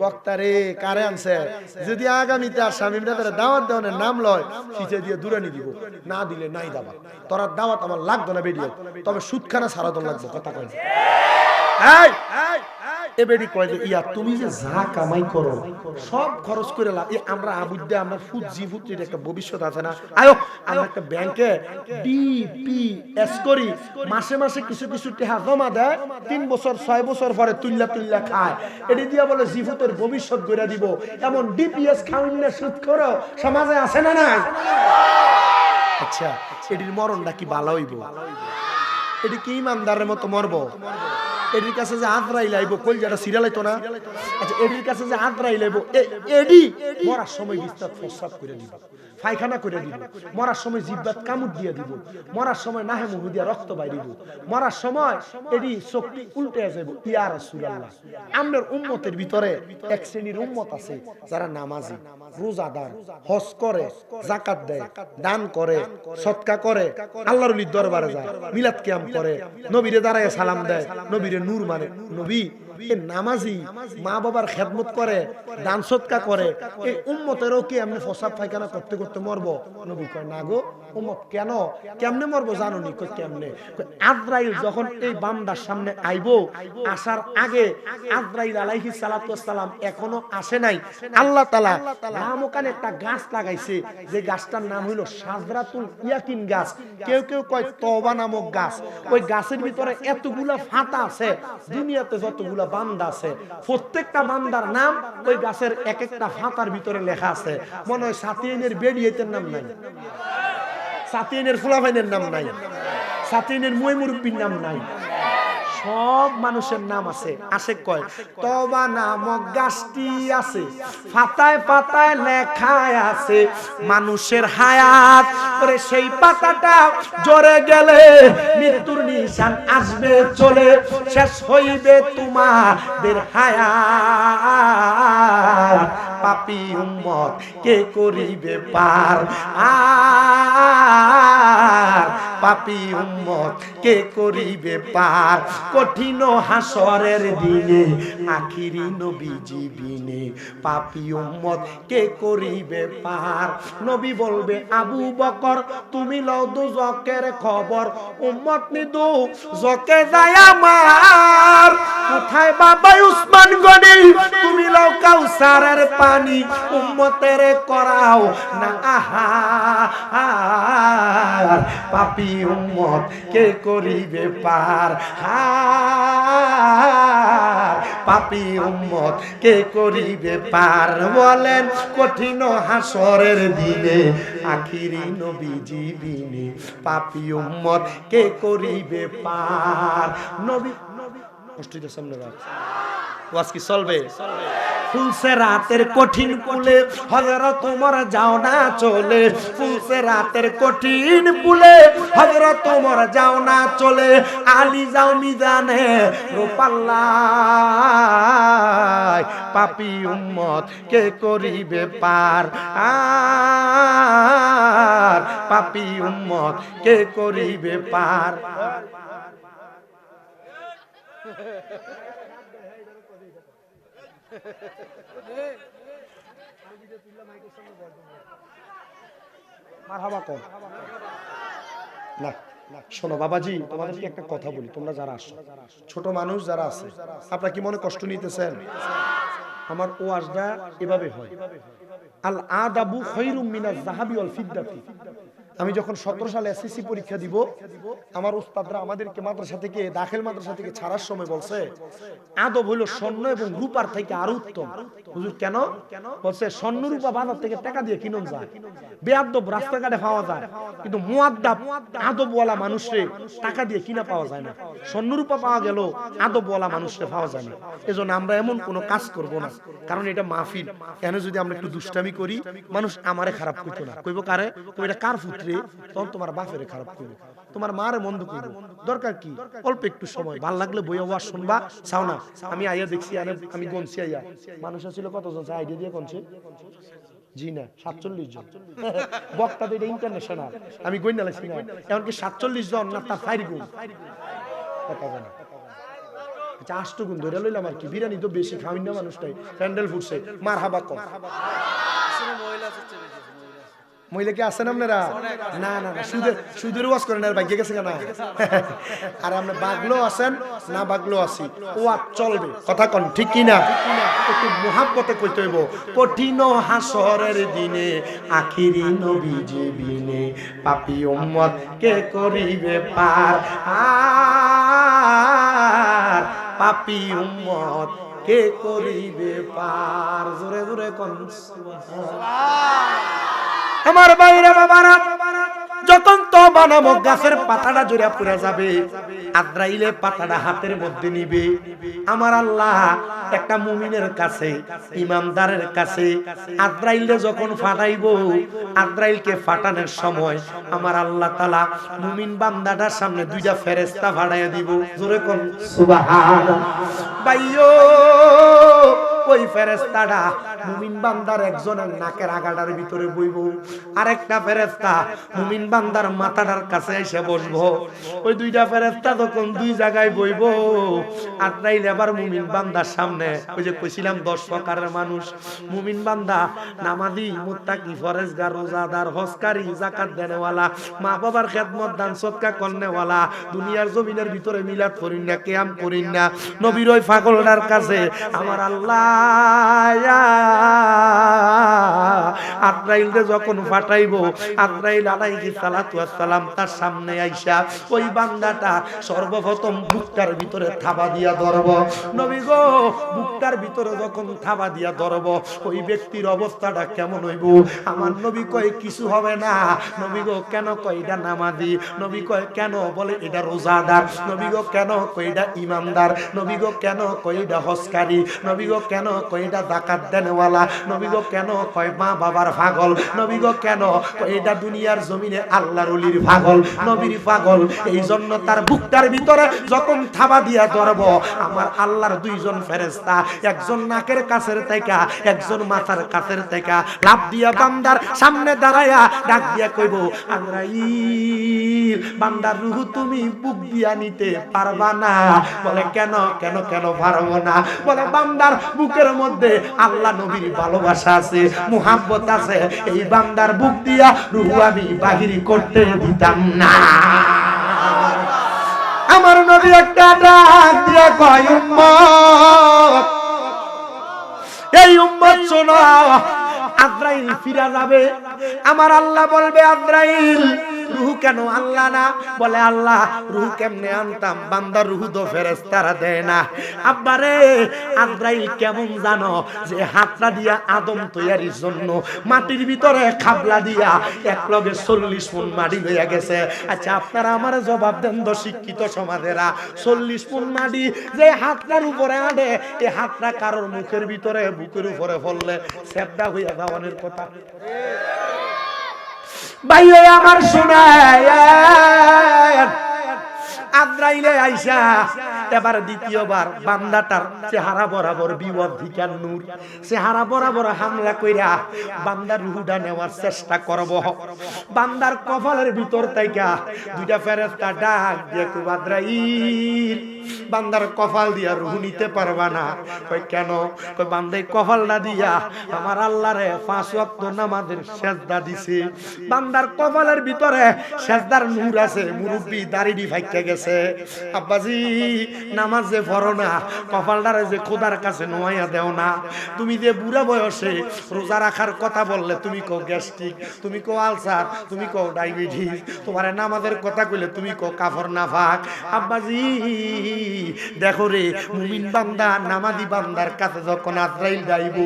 বক্তারে কারে আনছে যদি আগামীতে আর স্বামীরা তারা দাওয়াত দেওয়ার নাম লয় সিটে দিয়ে দূরানি দিব না দিলে নাই দাবা তোরা দাওয়াত আমার লাগতো না ভিডিও তবে সুদখানা সারা দল লাগবে কথা কই এবেডি কয় যে ইয়া তুমি যে যা কামাই করো সব খরচ করে আমরা আবুদ্দে আমরা ফুজি ফুজির একটা ভবিষ্যৎ আছে না আয়ো আমরা একটা ব্যাংকে ডিপিএস করি মাসে মাসে কিছু কিছু টাকা জমা দেয় 3 বছর 6 বছর পরে তুল্লা খায় এডি দিয়া বলে জীবতের ভবিষ্যৎ গড়া দিব এমন ডিপিএস খাউন না সুদ করো সমাজে আছে না না আচ্ছা এডির মরণটা কি ভালো হইব এডি কি ইমানদারের মতো মরবো এডির কাছে যে আদ্রাই লাইবো কই যারা সিরিয়াল হইতো না আচ্ছা এডির কাছে যে আদ্রাই লাইবো এডি মরার সময় বিস্তার প্রস্রাব করে দিব পায়খানা করে দিব মরার সময় জিহ্বাত কামড় দিয়ে দিব মরার সময় নাহে মুখ দিয়ে রক্ত বাইরে দিব মরার সময় এডি শক্তি উল্টে যাইব ইয়া রাসূলুল্লাহ আমনের উম্মতের ভিতরে এক শ্রেণীর উম্মত আছে যারা নামাজি রোজাদার হজ করে যাকাত দেয় দান করে সদকা করে আল্লাহর ওলির দরবারে যায় মিলাদ কিয়াম করে নবীরে দাঁড়ায় সালাম দেয় নবীরে নূর মানে নবী এই নামাজি মা বাবার খেদমত করে দান সদকা করে এই উম্মতেরও কি এমনি ফসাদ পায়খানা করতে করতে মরবো নবী কয় না গো উম্মত কেন কেমনে মরবো জানো নি কই কেমনে আজরাইল যখন এই বান্দার সামনে আইবো আসার আগে আজরাইল আলাইহিস সালাতু ওয়াস সালাম এখনো আসে নাই আল্লাহ তাআলা নামকানে একটা গাছ লাগাইছে যে গাছটার নাম হলো শাজরাতুল ইয়াকিন গাছ কেউ কেউ কয় তওবা নামক গাছ ওই গাছের ভিতরে এতগুলা ফাতা আছে দুনিয়াতে যতগুলা বান্দা আছে প্রত্যেকটা বান্দার নাম ওই গাছের এক একটা ফাতার ভিতরে লেখা আছে মনে হয় সাতিয়ানের বেডিয়েতের নাম নাই সাতিয়ানের ফুলাভাইনের নাম নাই সাতিয়ানের মুই মুরব্বির নাম নাই সব মানুষের নাম আছে আশেক কয় তওবা নামক গাছটি আছে পাতায় পাতায় লেখায় আছে মানুষের হায়াত করে সেই পাতাটা জড়ে গেলে মৃত্যুর নিশান আসবে চলে শেষ হইবে তোমাদের হায়াত পাপী উম্মত কে করিবে পার আর পাপী উম্মত কে করিবে পার কঠিন হাসরের দিনে আখিরি নবীজি বিনে পাপী উম্মত কে করিবে পার নবী বলবে আবু বকর তুমি লও দুজকের খবর উম্মত নি দুজকে যায় আমার কোথায় বাবা উসমান গনি তুমি লও কাউসারের পানি উম্মতের করাও না আহার পাপী উম্মত কে করিবে পার পাপী উম্মত কে করিবে পার বলেন কঠিন হাসরের দিনে আখিরি নবীজি বিনে পাপী উম্মত কে করিবে পার নবী মসজিদের সামনে রাখ ওয়াজ কি চলবে ফুলসে রাতের কঠিন পুলে হযরত ওমর যাও না চলে ফুলসে রাতের কঠিন পুলে হযরত ওমর যাও না চলে আলী যাও মিজানে রূপাল্লাহ পাপী উম্মত কে করিবে পার আর পাপী উম্মত কে করিবে পার মারহাবা কর না। শোনো বাবাজি, তোমাদেরকে একটা কথা বলি, তোমরা যারা আসো, ছোট মানুষ যারা আছে, আপনারা কি মনে কষ্ট নিতেছেন? আমার ওয়াজটা এভাবে হয়, আল আদাবু খায়রুম মিনাজ যাহাবি ওয়াল ফিদ্দাতি। আমি যখন 17 সালে এসএসসি পরীক্ষা দিব, আমার উস্তাদরা আমাদেরকে মাদ্রাসা থেকে, দাখিল মাদ্রাসা থেকে ছাড়ার সময় বলছে আদব হইল স্বর্ণ এবং রূপার থেকে আরো উত্তম। হুজুর কেন? বলছে স্বর্ণ রূপা বাজার থেকে টাকা দিয়ে কিনুন যায়, বেয়াদব রাস্তাঘাটে পাওয়া যায়, কিন্তু মুআদ্দাব আদবওয়ালা মানুষরে টাকা দিয়ে কিনা পাওয়া যায় না। স্বর্ণ রূপা পাওয়া গেল, আদবওয়ালা মানুষরে পাওয়া যায় না। এজন্য আমরা এমন কোনো কাজ করব না, কারণ এটা মাহফিল। এখানে যদি আমরা একটু দুষ্টামি করি, মানুষ আমারে খারাপ কইতো না, কইব কারে? কইব এটা কার পুত্রে, তখন তোমার বাপেরে খারাপ কইব, তোমার মারে মন্দ কইব। দরকার কি? অল্প একটু সময়, ভাল লাগলে বইয়া ওয়াজ শুনবা, চাও না? আমি আইয়া দেখছি, আমি গনছি আইয়া মানুষ ছিল কতজন, আইডিয়া দিয়ে গনছে? জি না, 47 জন। বক্তা তো এটা ইন্টারন্যাশনাল, আমি গইনা লাগছি না, এমনকি 47 জন না তার 4 গুণ কথা বলে। আচ্ছা 8 গুণ ধরে লইলাম আর কি, বিরিয়ানি তো বেশি খাওয়াই না মানুষটাই, প্যান্ডেল ফুটছে, মারহাবা কম। মহিলা কি আছেন আপনারা? না না না, সুদের ওয়াজ করেন আর ভাগ্যে গেছে না। আর আমরা বাগলো আছেন না, বাগলো আছি, ওয়াজ চলবে, কথা কন ঠিক কি না? একটু মুহাব্বতে কইতে হইব। কঠিন হাসরের দিনে আখিরি নবীজি বিনে পাপী উম্মত কে করিবে পার, আর পাপী উম্মত কে করিবে পার। জোরে জোরে কোন সুবহানাল্লাহ। আমার বাইরে বাবারা, যখন তওবা নামক গাছের পাতাটা জুড়ে পড়ে যাবে, আজরাইলে পাতাটা হাতের মধ্যে নিবে, আমার আল্লাহ একটা মুমিনের কাছে, ইমানদারের কাছে আজরাইলে যখন ফাটাইবো, আজরাইলকে ফাটানোর সময় আমার আল্লাহ তাআলা মুমিন বান্দাটার সামনে 2টা ফেরেশতা ফাটাইয়া দিব। জোরে কোন সুবহানাল্লাহ। ভাইও ওই ফেরেশতাটা মুমিন বান্দার একজনের নাকের আগাটার ভিতরে বইব, আরেকটা ফেরেশতা মুমিন বান্দার মাথাটার কাছে এসে বসবো। ওই 2টা ফেরেশতা যখন 2 জায়গায় বইব, আজরাইল আবার মুমিন বান্দার সামনে, ওই যে কইছিলাম 10 প্রকারের মানুষ, মুমিন বান্দা নামাজি, মুত্তাকি, ফরজগার, রোজাদার, হজকারী, যাকাত দেনেওয়ালা, মা বাবার খেদমত দান সদকা করনেওয়ালা, দুনিয়ার জমিনের ভিতরে মিলাদ করিন না, কিয়াম করিন না, নবীর ওই পাগলটার কাছে আমার আল্লাহ আজরাইলকে যখন ফাটাইবো, আজরাইল আলাইহিস সালাতু ওয়াস সালাম তার সামনে আইসা ওই বান্দাটা সর্বপ্রথম বুকটার ভিতরে থাবা দিয়া ধরব। নবী গো, বুকটার ভিতরে যখন থাবা দিয়া ধরব, ওই ব্যক্তির অবস্থাটা কেমন হইব? আমার নবী কয় কিছু হবে না। নবী গো কেন? কয় এটা নামাজি। নবী কয় কেন? বলে এটা রোজাদার। নবী গো কেন? কয় এটা ইমানদার। নবী গো কেন? কয় এটা হজকারী। নবী গো কেন? কয় এটা যাকাত দেনওয়ালা। নবী গো কেন? কয় মা বাবার পাগল। নবী গো কেন? কয় এটা দুনিয়ার জমিনে আল্লাহর ওলির পাগল, নবীর পাগল। এই জন্য তার বুকটার ভিতরে যখন থাবা দিয়া ধরব, আমার আল্লাহর 2 জন ফেরেশতা, একজন নাকের কাছের থেকে, একজন মাথার কাছের থেকে লাফ দিয়া বান্দার সামনে দাঁড়ায়া ডাক দিয়া কইব, আজরাইল, বান্দার রূহ তুমি বুক দিয়া নিতে পারবা না। বলে কেন? কেন কেন পারবো না? বলে বান্দার বুকের মধ্যে আল্লাহ নবীর ভালোবাসা আছে, মুহাব্বত আছে, এই বান্দার বুক দিয়া রূহ আমি বাহির করতে দিতাম না। আমার নবী একটা ডাক দিয়া কয়, উম্মত, এই উম্মত শোনো, আজরাইল ফিরা যাবে। আমার আল্লাহ বলবে, আজরাইল রূহ কেন আল্লাহ না? বলে আল্লাহ রূহ কেমনে আনতাম, বান্দার রূহ তো ফেরেশতারা দেয় না। আব্বারে, আজরাইল কেমন জানো? যে হাতটা দিয়া আদম তৈয়ারির জন্য মাটির ভিতরে খাবলা দিয়া একলগে 40 মণ মাটি লইয়া গেছে। আচ্ছা আপনারা আমারে জবাব দেন তো শিক্ষিত সমাজেরা, 40 মণ মাটি যে হাতটার উপরে আনে, এই হাতটা কারোর মুখের ভিতরে, বুকের উপরে ফললে সেবদা হইয়া যাওয়ানোর কথা। ভাই আমার শোনায়, আজরাইলে আইসা এবার দ্বিতীয়বার বান্দাটার চেহারা বরাবর বিবর্ধিকার নূর, চেহারা বরাবর হামলা কইরা বান্দার রূহটা নেওয়ার চেষ্টা করব। বান্দার কপালের ভিতর থেকে 2টা ফেরেশতা ডাক দিয়ে কই, আজরাইল বান্দার কপাল দিয়া রুহ নিতে পারবা না। কই কেন? কই বান্দাই কপাল না দিয়া আমার আল্লাহরে 5 ওয়াক্ত নামাজের সেজদা দিছে। বান্দার কপালের ভিতরে সেজদার নূর আছে, মুরব্বি দাড়িডি ফাইক্কা গেছে। আব্বাজি নামাজ যে পড়ো না, কপালটারে যে খোদার কাছে নোয়াইয়া দেও না। তুমি যে বুড়া বয়সে রোজা রাখার কথা বললে তুমি কও গ্যাস্ট্রিক, তুমি কও আলসার, তুমি কও ডায়াবেটিস, তোমার নামাজের কথা কইলে তুমি কও কাফর নাফাক। আব্বাজি দেখো রে, মুমিন বান্দা নামাজি বান্দার কাছে যখন আজরাইল যাইব,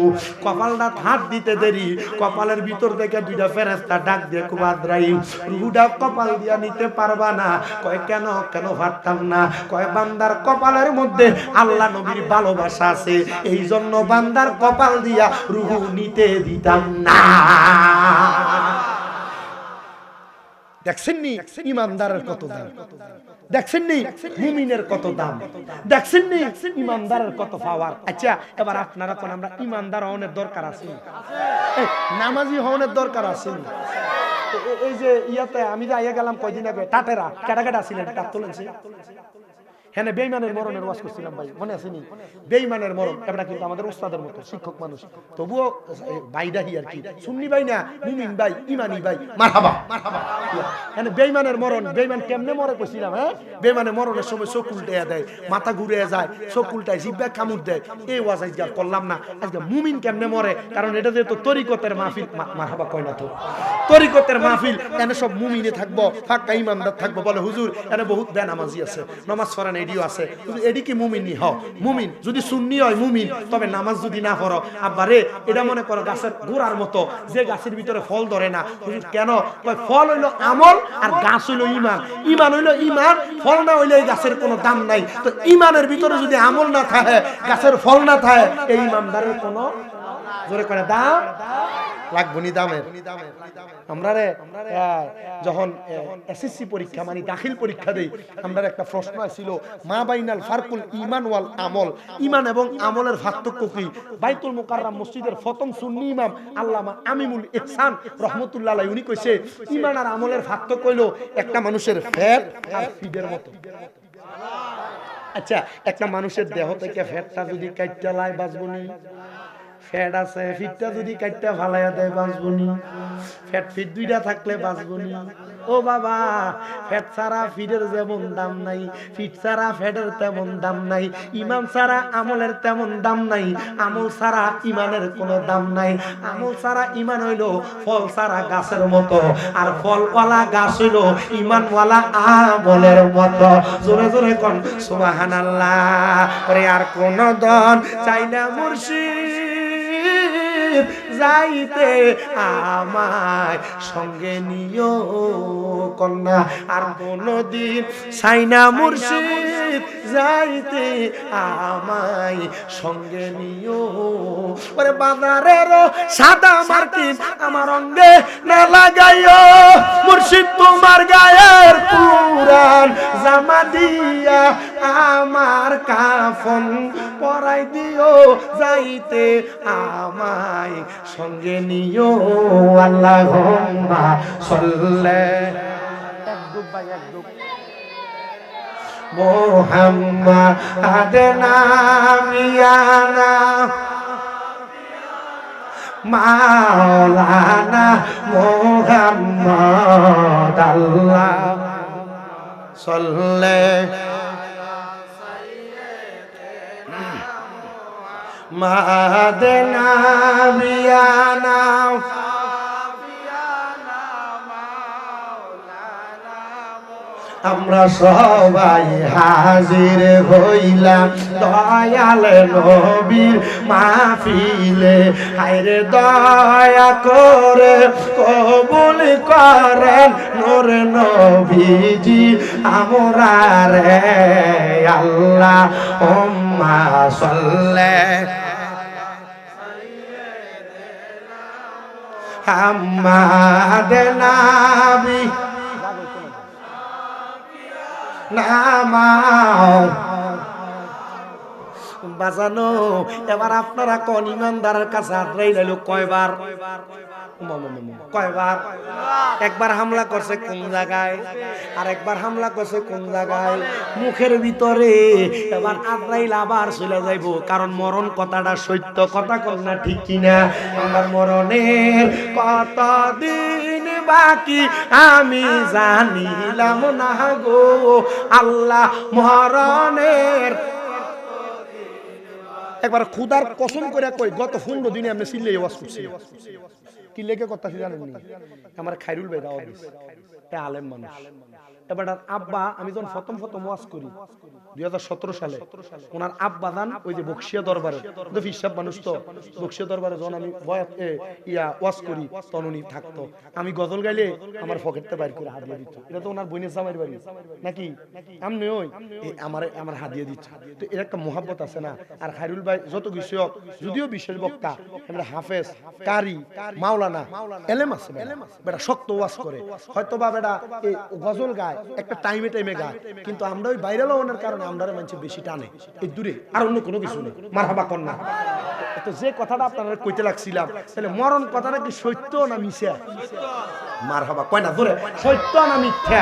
কপালটা হাত দিতে দেরি, কপালের ভিতর থেকে দুইটা ফেরেশতা ডাক দিয়ে খুব আজরাইল রুহুটা কপাল দিয়া নিতে পারবা না। কয় কেন? কেন পারতাম না? কয় বান্দার কপালের মধ্যে আল্লাহ নবীর ভালোবাসা আছে, এই জন্য বান্দার কপাল দিয়া রুহু নিতে দিতাম না। দেখছেন নি ইমানদারের কত দাম? দেখছেন নি মুমিনের কত দাম? দেখছেন নি ইমানদারের কত পাওয়ার? আচ্ছা এবার আপনারা কোন আমরা ইমানদার হওয়ার দরকার আছে, নামাজি হওয়ার দরকার আছে। এই যে ইয়াতে আমি যে আইয়া গেলাম কয়দিন আগে টাটেরা কেটা ছিলেন টাট তুলেছি, হ্যাঁ বেঈমানের মরণের ওয়াজ করছিলাম ভাই, মনে আছে নি? বেঈমানের মরণ, এটা কিন্তু আমাদের উস্তাদের মতো শিক্ষক মানুষ, তবুও ভাইডাহি আর কি, সুন্নি ভাই না মুমিন ভাই, ইমানি ভাই, মারহাবা মারহাবা। হ্যাঁ বেঈমানের মরণ, বেঈমান কেমনে মরে কইছিলাম? হ্যাঁ বেঈমানের মরণের সময় চোখ উল্টে দেয়, মাথা ঘুরে যায়, চোখ উল্টায়, জিহ্বা কামড় দেয়, এই ওয়াজ আজকে করলাম না। আজকে মুমিন কেমনে মরে, কারণ এটা যেহেতু তরিকতের মাহফিল, মারহাবা কয় না তো, তরিকতের মাহফিল, এনে সব মুমিনে থাকবো, ফাঁকা ইমানদার থাকবো। বলে হুজুর এনে বহুত বেনামাজি আছে, নামাজ পড়ে না, এডিও আছে, এডি কি মুমিনই? হ মুমিন, যদি সুন্নি হয় মুমিন, তবে নামাজ যদি না পড়ো আব্বারে এটা মনে করো গাছের গোড়ার মতো, যে গাছের ভিতরে ফল ধরে না। হুজুর কেন? কয় ফল হইলো আমল আর গাছ হইলো ইমান, ইমান হইলো ইমান, ফল না হইলে এই গাছের কোনো দাম নাই। তো ইমানের ভিতরে যদি আমল না থাকে, গাছের ফল না থাকে, এই ইমানদারের কোনো জোরে করে দাম লাগবো নি দামের। আমরা রে যখন এসএসসি পরীক্ষা মানে দাখিল পরীক্ষা দেই, আমরা একটা প্রশ্ন ছিল মা বাইনাল ফারকুল ইমান ওয়াল আমল, ইমান এবং আমলের পার্থক্য কি? বাইতুল মুকাররম মসজিদের প্রথম সুন্নি ইমাম আল্লামা আমিমুল ইহসান রাহমাতুল্লাহ আলাইহি উনি কইছে ইমান আর আমলের পার্থক্য হইলো একটা মানুষের ফ্যাট আর ফিডের মতো। আচ্ছা একটা মানুষের দেহ থেকে ফ্যাটটা যদি কাইটটা লাই বাঁচবনি, ফ্যাট আছে ফিটটা যদি কাটটা ফালাইয়া দেয় বাঁচবনি, ফ্যাট ফিট দুইটা থাকলে বাঁচবনি। ও বাবা ফ্যাট ছাড়া ফিটের যেমন দাম নাই, ফিট ছাড়া ফ্যাটের তেমন দাম নাই, ইমান ছাড়া আমলের তেমন দাম নাই, আমল ছাড়া ইমানের কোনো দাম নাই। আমল ছাড়া ইমান হইলো ফল ছাড়া গাছের মতো, আর ফলওয়ালা গাছ হইলো ইমানওয়ালা আমলের মতো। জোরে জোরে কোন সুবহানাল্লাহ। ওরে আর কোন দন চাই না মুর্শিদ যাইতে আমায় সঙ্গে নিও কন্যা, আর কোনদিন সাইনা মুর্শিদ যাইতে আমায় সঙ্গে নিও। ওরে বাজারের সাদা মার্কিন আমার অঙ্গে না লাগাইও, মুর্শিদ তোমার গায়ের পুরান জামা দিয়া আমার কাফন পরাই দিও, যাইতে আমায় সঙ্গে নিও। আল্লাহুম্মা সাল্লি মুহাম্মাদ নাবিয়ানা মাওলানা মুহাম্মদ আল্লাহ সাল্লি মাদেনা বিয়ানা আমরা সবাই হাজির হইলাম দয়াল নবীর মাহফিলে। হায়রে দয়া করে কবুল করেন নূর নবীজি আমরা রে আল্লাহ উম্মা সাল্লি মুহাম্মাদ নাবি নামাও বাজানো এবার আপনারা কোন ইমানদারের কাছে আজরাইল কয়বার? কয়বার? একবার হামলা করছে কোন জায়গায়, আর একবার হামলা করছে কোন জায়গায়? মুখের ভিতরে। এবার আজরাইল আবার চলে যাইব, কারণ মরণ কথাটা সত্য কথা, কোন না ঠিক কিনা? আমার মরণের কতদিন বাকি আমি জানিলাম না গো আল্লাহ, মরণের। একবার খুদার কসম করে কই, গত 15 দিনে আমি সিল্লে ওয়াজ করছি। কি লেগে কথা জানেন নি? আমার খায়রুল ভাই দাওয়াত দিছে, এ আলেম মানুষ। এবার আব্বা, আমি যখন প্রথম ওয়াজ করি 2017 সালে, ওনার আব্বা দান ওই যে বক্সিয়া দরবারে, ফিরসাব মানুষ তো, বক্সিয়া দরবারে যখন আমি ওয়াজ করি তখন উনি থাকতো। আমি গজল গাইলে আমার পকেটে বাইর করে হাদিয়া দিত। এটা তো ওনার বোনের জামাইয়ের বাড়ি নাকি, আমনি ওই আমার হাদিয়া দিচ্ছে। তো এর একটা মোহাব্বত আছে না। আর খায়রুল ভাই যত বিষয়ক, যদিও বিশেষ বক্তা, আমরা হাফেজ, কারি, মাওলানা, এলেম আছে, বেটা শক্ত ওয়াজ করে, হয়তো বা বেটা এই গজল গায় একটা টাইমে গায়, কিন্তু আমরা ওই ভাইরাল হওয়ার কারণে আমরা মানুষ বেশি টানে এই দূরে, আর অন্য কোনো কিছু নেই। মারহাবা কন্যা। তো যে কথাটা আপনারা কইতে লাগছিলাম, তাহলে মরণ কথাটা কি সত্য না মিথ্যা? মারহাবা কয় না ধরে, সত্য না মিথ্যা?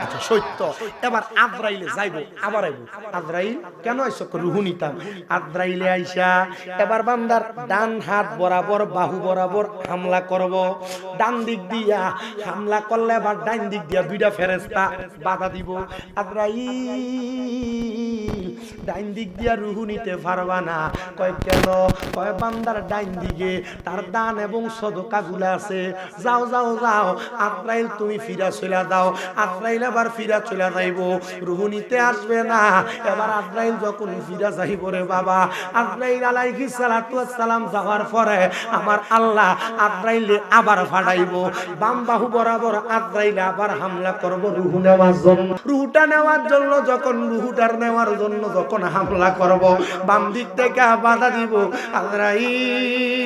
আচ্ছা সত্য। এবার আজরাইলে যাইবো, আবার আইবো। আজরাইল কেন আইছো? রুহু নিতাম। আজরাইলে আইসা এবার বান্দার ডান হাত বরাবর, বাহু বরাবর হামলা করব। ডান দিক দিয়া হামলা করলে আবার ডান দিক দিয়া দুইটা ফেরেশতা বাধা দিব। আজরাইল ডাইন দিক দিয়া রুহু নিতে পারবা না। কয় কেন? কয় বান্দার ডাইন দিকে তার দান এবং সদকা গুলা আছে। যাও যাও যাও, আজরাইল তুমি ফিরা চলে যাও। আজরাইল আবার ফিরা চলে যাইব, রুহু নিতে আসবে না। এবার আজরাইল যখন ফিরা যাইব রে বাবা, আজরাইল আলাইহিস সালাতু ওয়াস সালাম যাওয়ার পরে আমার আল্লাহ আজরাইলে আবার ফাটাইব। বাম বাহু বরাবর আজরাইল আবার হামলা করব রুহু নেওয়ার জন্য। রুহুটা নেওয়ার জন্য যখন রুহুটার নেওয়ার জন্য যখন হামলা করব, বাম দিক থেকে বাধা দিব। আজরাইল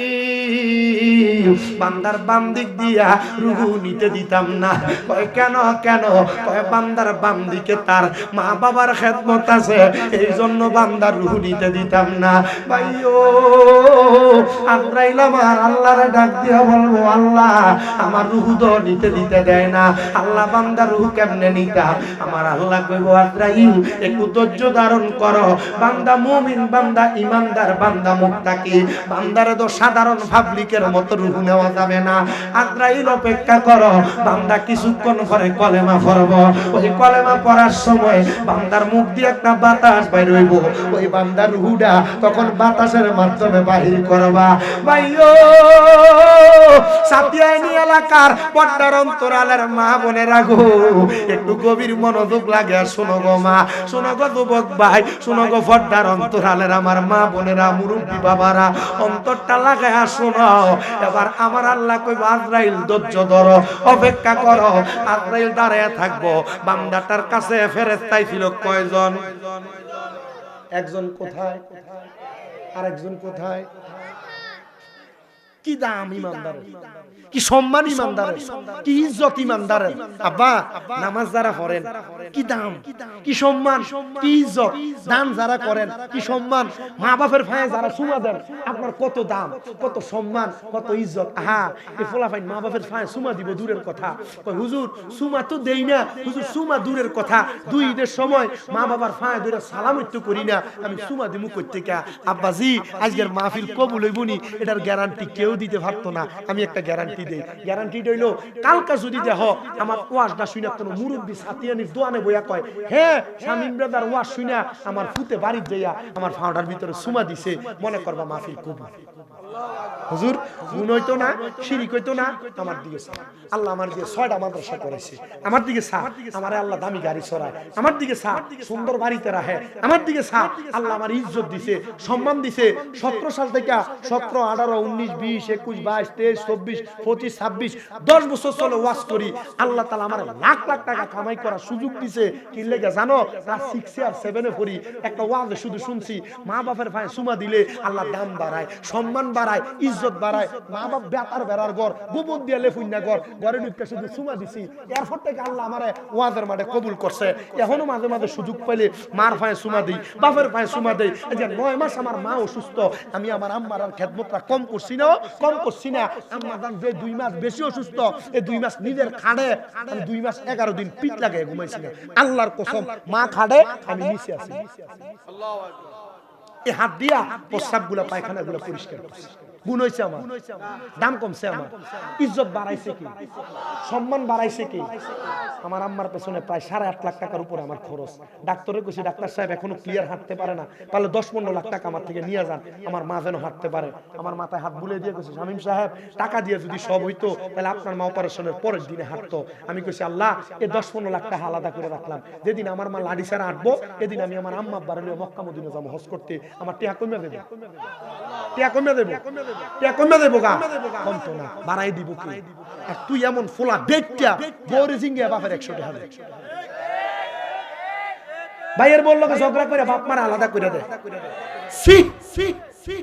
বান্দার বাম দিক দিয়া রুহু নিতে দিতাম না। কয় কেন? কেন? কয় বান্দার বাম দিকে তার মা বাবার খেদমত আছে, এই জন্য বান্দার রুহু নিতে দিতাম না। ভাইও আজরাইল আমার আল্লাহরে ডাক দিয়া বলবো, আল্লাহ আমার রুহু তো নিতে দিতে দেয় না। আল্লাহ বান্দার রুহু কেমনে নিতাম? আমার আল্লাহ কইব, আজরাইল একটু ধৈর্য ধারণ করো। বান্দা মুমিন, বান্দা ইমানদার, বান্দা মুত্তাকি, বান্দারে তো সাধারণ পাবলিকের মতো রুহু নেওয়া যাবে না। আজরাইল অপেক্ষা করো, বান্দা কিছুক্ষণ পরে কলেমা পড়ব। ওই কলেমা পড়ার সময় বান্দার মুখ দিয়ে একটা বাতাস বাইর হইব, ওই বান্দার রুহুটা তখন বাতাসের মাধ্যমে বাহির করবা। ভাইও সাতিয়ানি এলাকার পর্দার অন্তরালের মা বোনেরা গো, একটু গভীর মনোযোগ লাগে শোনো গো মা, শোনো গো যুবক ভাই, শোনো গো পর্দার অন্তরালের আমার মা বোনেরা, মুরব্বী বাবারা, অন্তরটা লাগায় শোনো। এবার আমার আল্লাহ কইব, আজরাইল ধৈর্য ধরো, অপেক্ষা করো। আজরাইল দাঁড়ায় থাকবো। বান্দাটার কাছে ফেরেশতাই ছিল কয়জন? একজন কোথায়? আরেকজন কোথায়? কি দাম ইমানদারের, কি সম্মান ইমানদারের, কি ইজ্জত ইমানদারের। আব্বা নামাজ যারা পড়েন কি দাম, কি সম্মান, কি ইজ্জত। দান যারা করেন কি সম্মান। মা বাপের ভাই যারা সুমা দেন, আপনার কত দাম, কত সম্মান, কত ইজ্জত। আহা এই ফলাফাইন মা বাপের ভাই সুমা দিব দূরের কথা, হুজুর সুমা তো দেই না, হুজুর সুমা দূরের কথা। দুই ঈদের সময় মা বাবার ভাই ধরে সালাম একটু করি না, আমি সুমা দিমু কই থেকে? আব্বাজি আজকের মাহফিল কবুল হইবনি এটার গ্যারান্টি কেউ দিতে পারতো না, আমি একটা গ্যারান্টি দেই। গ্যারান্টিটা হইলো, কালকা যদি দেহ আমার ওয়াজটা শুনে কোনো মুরব্বী সাতিয়ানির দোয়ানে বইয়া কয়, হ্যাঁ শামীম ব্রাদার ওয়াজ শুনে আমার ফুতে বাড়ির যাইয়া আমার ফাউডার ভিতরে সুমা দিছে, মনে করবা মাহফিল কবুল। হুজুর গুণ হইতো না, শিরিক হইতো না, আমার দিকে আল্লাহ আমার দিয়ে 6টা মাদ্রাসা করেছে, আমার দিকে সা আমার আল্লাহ দামি গাড়ি ছড়ায়, আমার দিকে সা সুন্দর বাড়িতে রাখে, আমার দিকে সা আল্লাহ আমার ইজ্জত দিছে, সম্মান দিছে। 17 সাল থেকে 17, 18, 19, 20, 20 21 22 23 24 25 26 10 বছর চলে ওয়াজ করি আল্লাহ তাআলা আমার লাখ লাখ টাকা কামাই করার সুযোগ দিয়েছে কি লাগে জানো ক্লাস 6 আর 7 এ পড়ি একটা ওয়াজে শুধু শুনছি মা বাপের ভাই সুমা দিলে আল্লাহ দাম বাড়ায় সম্মান বাড়ায় ইজ্জত বাড়ায় মা বাপ বেতার বেড়ার ঘর গোবর দিয়ে লেফুইনা ঘর ঘরে ঢুকে শুধু সুমা দিছি এরপর থেকে আল্লাহ আমারে ওয়াজের মাঠে কবুল করছে এখনো মাঝে মাঝে সুযোগ পাইলে মার ভাই সুমা দিই বাপের ভাই সুমা দেই এই যে 9 মাস আমার মা অসুস্থ আমি আমার আম্মার আর খেদমতটা কম করছি না আম্মা জান যে 2 মাস বেশি অসুস্থ এই 2 মাস নিজের খাড়ে আমি 2 মাস 11 দিন পিঠ লাগায় ঘুমাইছি না আল্লাহর কসম মা খাড়ে আমি নিচে আছি আল্লাহু আকবার এই হাত দিয়া প্রস্রাবগুলো পায়খানাগুলো পরিষ্কার করছি গুণ হইছে আমার দাম কমছে আমার ইজ্জত বাড়াইছে কি সম্মান বাড়াইছে কি আমার আম্মার পেছনে প্রায় 8.5 লাখ টাকার উপরে আমার খরচ ডাক্তারে কইছি ডাক্তার সাহেব এখনো ক্লিয়ার হাঁটতে পারে না পারলে 10-15 লাখ টাকা আমার থেকে নিয়ে যান আমার মা যেন হাঁটতে পারে আমার মাথায় হাত বুলিয়ে দিয়ে কইছি শামীম সাহেব টাকা দিয়ে যদি সব হইতো তাহলে আপনার মা অপারেশনের পরের দিনে হাঁটতো আমি কইছি আল্লাহ এই 10-15 লাখ টাকা আলাদা করে রাখলাম যেদিন আমার মা লাডি ছাড়া হাঁটবো এদিন আমি আমার আম্মা বাড়িতে মক্কা মদিনা যাবো হজ করতে আমার টাকা কমে দেবে টাকা কমে দেবো গা কমতো না বাড়াই দিব কি আর তুই এমন ফোলা ডেটটা বউরে জিঙ্গে বাপের 100 টাকা দে ভাইয়ের বললো ঝগড়া করে বাপ মারা আলাদা করে দে সি সি সি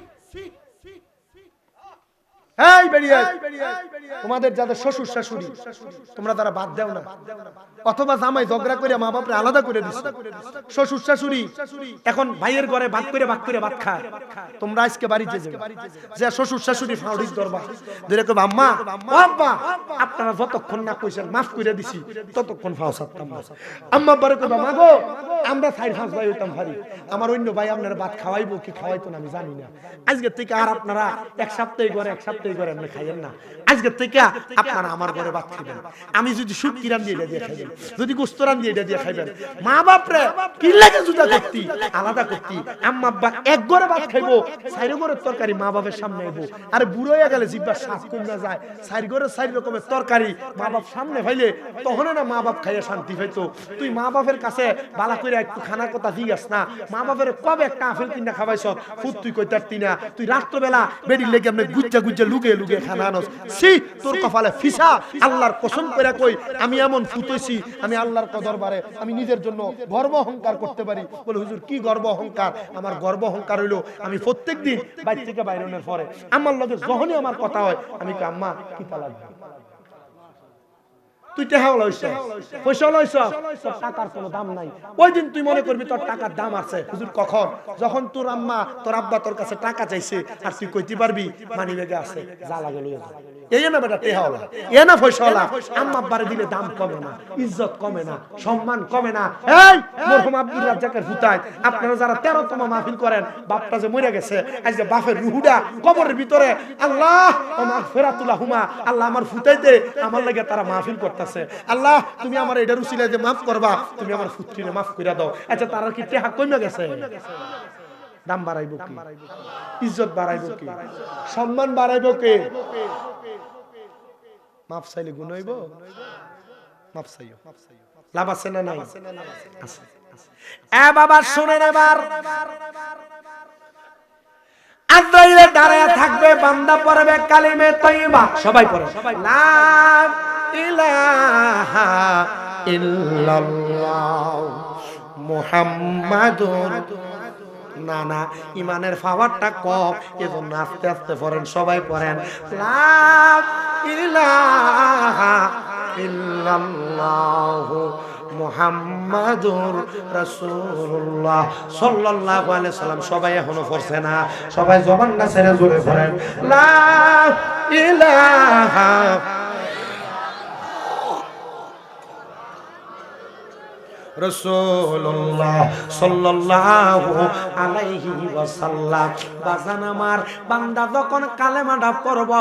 এই বেরিয়ে তোমাদের যাদের শ্বশুর শাশুড়ি তোমরা তারা বাদ দাও না অথবা জামাই ঝগড়া করে মা বাপরে আলাদা করে দিছে শ্বশুর শাশুড়ি এখন ভাইয়ের ঘরে ভাগ করে ভাত খায় তোমরা আজকে বাড়িতে যাবে যে শ্বশুর শাশুড়ি ফাউড়ির দরবার যেরকম আম্মা আব্বা আপনারা যতক্ষণ না কইছেন মাফ করে দিছি ততক্ষণ ফাও সারতাম না আম্মা বারে কইবা মা গো আমরা 4-5 ভাই হইতাম ভারী আমার অন্য ভাই আপনারা ভাত খাওয়াইবো কি খাওয়াইতো না আমি জানি না আজকে থেকে আর আপনারা এক সপ্তাহে ঘরে আপনি খাইয়েন না আজকে থেকে আপনারা আমার ঘরে ভাত খাবেন আমি যদি শুটকি রান দিয়ে খাইবেন যদি গোস্ত রান দিয়ে খাইবেন মা বাপরে কি লাগে জুতা করতি আলাদা করতি আম্মা আব্বা এক ঘরে ভাত খাইবো 4 ঘরের তরকারি মা বাপের সামনে আইবো আরে বুড়ো হয়ে গেলে জিহ্বা শ্বাস কমে যায় 4 ঘরের 4 রকমের তরকারি মা বাপ সামনে ফাইলে তখন না মা বাপ খাইয়া শান্তি পাইতো তুই মা বাপের কাছে বালা করে একটু খানার কথা দিয়াস না মা বাপের কবে একটা আপেল কিনা খাওয়াইছ ফুট তুই কইতারতি না তুই রাত্রবেলা বেডির লেগে আপনি গুজ্জা লুগে খানা আনস সি তোর কপালে ফিসা আল্লাহর কসম করে কই আমি এমন ফুটেছি আমি আল্লাহর দরবারে আমি নিজের জন্য গর্ব অহংকার করতে পারি বলে হুজুর কি গর্ব অহংকার আমার গর্ব অহংকার হইলো আমি প্রত্যেকদিন বাইরে থেকে বাইরনের পরে আমার লগে যখনই আমার কথা হয় আমি কই আম্মা কি তালা তুই টাকা লইছ পয়সা লইছ তোর টাকার কোনো দাম নাই ওই দিন তুই মনে করবি তোর টাকার দাম আছে হুজুর কখন যখন তোর আম্মা তোর আব্বা তোর কাছে টাকা চাইছে আর তুই কইতে পারবি মানি ব্যাগে আছে যা লাগে লইয়া যা এই না বেটা টেহা হলা এ না পয়সা হলা আম্মা আব্বারে দিলে দাম কমে না ইজ্জত কমে না সম্মান কমে না এই মরহুম আব্দুর রাজ্জাকের হুতায় আপনারা যারা 13তম মাহফিল করেন বাপটা যে মরে গেছে আজ যে বাপের রুহুডা কবরের ভিতরে আল্লাহ ও মাগফিরাতুল্লাহুমা আল্লাহ আমার ফুটাইতে আমার লাগে তারা মাহফিল করতেছে আল্লাহ তুমি আমার এটার উসিলায় যে মাফ করবা তুমি আমার ফুটকিরে মাফ কইরা দাও আচ্ছা তারা কি টেহা কমে গেছে দাম বাড়াইবো কি ইজ্জত বাড়াইবো কি সম্মান বাড়াইবো কে মাফ চাইলে গুণ হইব মাফ চাইও লাভ আছে না নাই আছে এ বাবা শুনেন এবার আজরাইলে দাঁড়ায় থাকবে বান্দা পড়বে কালিমে তয়্যিবা সবাই পড়ে লা ইলাহা ইল্লাল্লাহ মুহাম্মাদুর না না ইমানের পাওয়ারটা কম এজন্য আস্তে আস্তে পড়েন সবাই পড়েন লা ইলাহা ইল্লাল্লাহ মুহাম্মাদুর রাসূলুল্লাহ সাল্লাল্লাহু আলাইহি সাল্লাম সবাই এখনো পড়ছে না সবাই জবান না ছেড়ে জোরে পড়েন লা ইলাহা রাসূলুল্লাহ সাল্লাল্লাহু আলাইহি ওয়াসাল্লাম বাজান আমার বান্দা যখন কালেমাটা পড়ব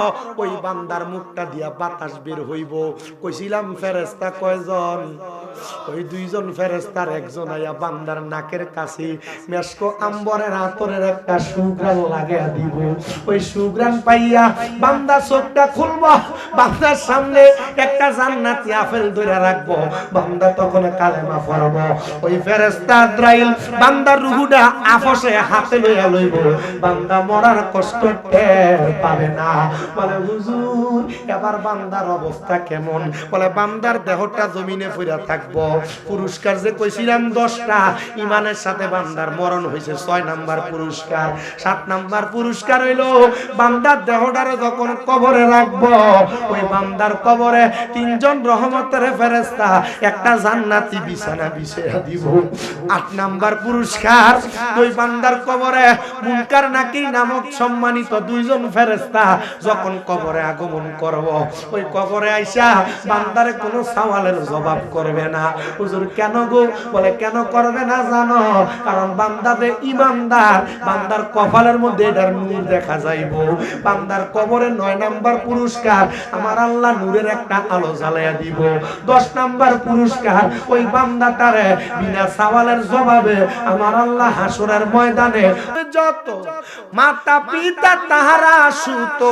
ওই বান্দার মুখটা দিয়া বাতাস বের হইব কইছিলাম ফেরেশতা কয়জন ওই দুইজন ফেরেশতার একজন আয়া বান্দার নাকের কাছে মেশকো আম্বরের আতরের একটা সুঘ্রাণ লাগাইয়া দিব। ওই সুঘ্রাণ পাইয়া বান্দা চোখটা খুলবো, বান্দার সামনে একটা জান্নাতি আপেল ধরে রাখবো, বান্দা তখন কালেমা পড়বো। ওই ফেরেশতা আজরাইল বান্দার রূহটা আপসে হাতে লইয়া লইব, বান্দা মরার কষ্ট টের পাবে না। বলে হুজুর এবার বান্দার অবস্থা কেমন? বলে বান্দার দেহটা জমিনে পড়ে থাকবো। পুরস্কার যে কইছিলাম 10টা, ইমানের সাথে বান্দার মরণ হয়েছে 6 নাম্বার পুরস্কার। 7 নাম্বার পুরস্কার হইলো বান্দার দেহটারে যখন কবরে রাখবো, ওই বান্দার কবরে 3 জন রহমতের ফেরেশতা একটা জান্নাতি বিছানা বিছিয়ে দিব। 8 নাম্বার পুরস্কার, ওই বান্দার কবরে মুনকার নাকির নামক সম্মানিত 2 জন ফেরেশতা যখন কবরে আগমন করব, ওই কবরে আইসা বান্দারে কোনো সওয়ালের জবাব করবে না। হুজুর কেন গো? বলে কেন করবে না জানো? কারণ বান্দাতে ইমানদার, বান্দার কপালের মধ্যে এটার নূর দেখা যাইব। বান্দার কবরে 9 নাম্বার পুরস্কার, আমার আল্লাহ নূরের একটা আলো জ্বালাইয়া দিব। 10 নাম্বার পুরস্কার, ওই বান্দাটারে বিনা সওয়ালের জবাবে আমার আল্লাহ হাসরের ময়দানে যত মাতা পিতা তাহারা সুত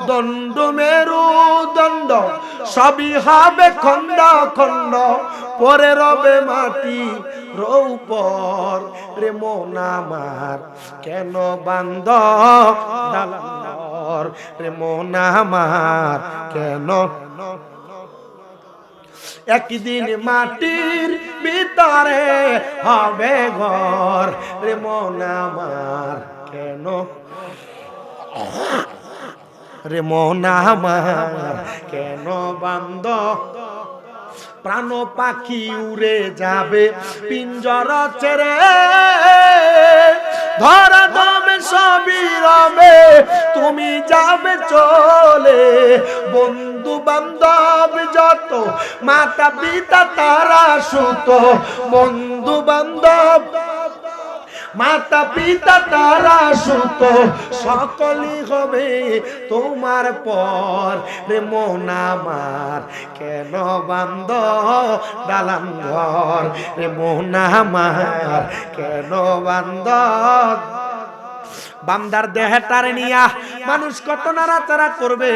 দণ্ড মেরু দণ্ড সবই হবে খণ্ড খণ্ড, পরে রবে মাটি রৌপর। রে মন আমার কেন বান্দ দালানর, রে মন আমার কেন একদিন মাটির ভিতরে হবে ঘর। রে মন আমার কেন, রে মন আমার কেন বান্দ, প্রাণ পাখি উড়ে যাবে পিঞ্জর ছেড়ে, ধরা দমে সবই রবে তুমি যাবে চলে। বন্ধু বান্ধব যত মাতা পিতা তারা সুত, বন্ধু বান্ধব মাতা পিতা তারা সুত, সকলই হবে তোমার পর। রে মন আমার কেন বান্দ দালান ঘর, রে মন আমার কেন বান্দ। বান্দার দেহটারে নিয়া মানুষ কত নাড়াচাড়া করবে,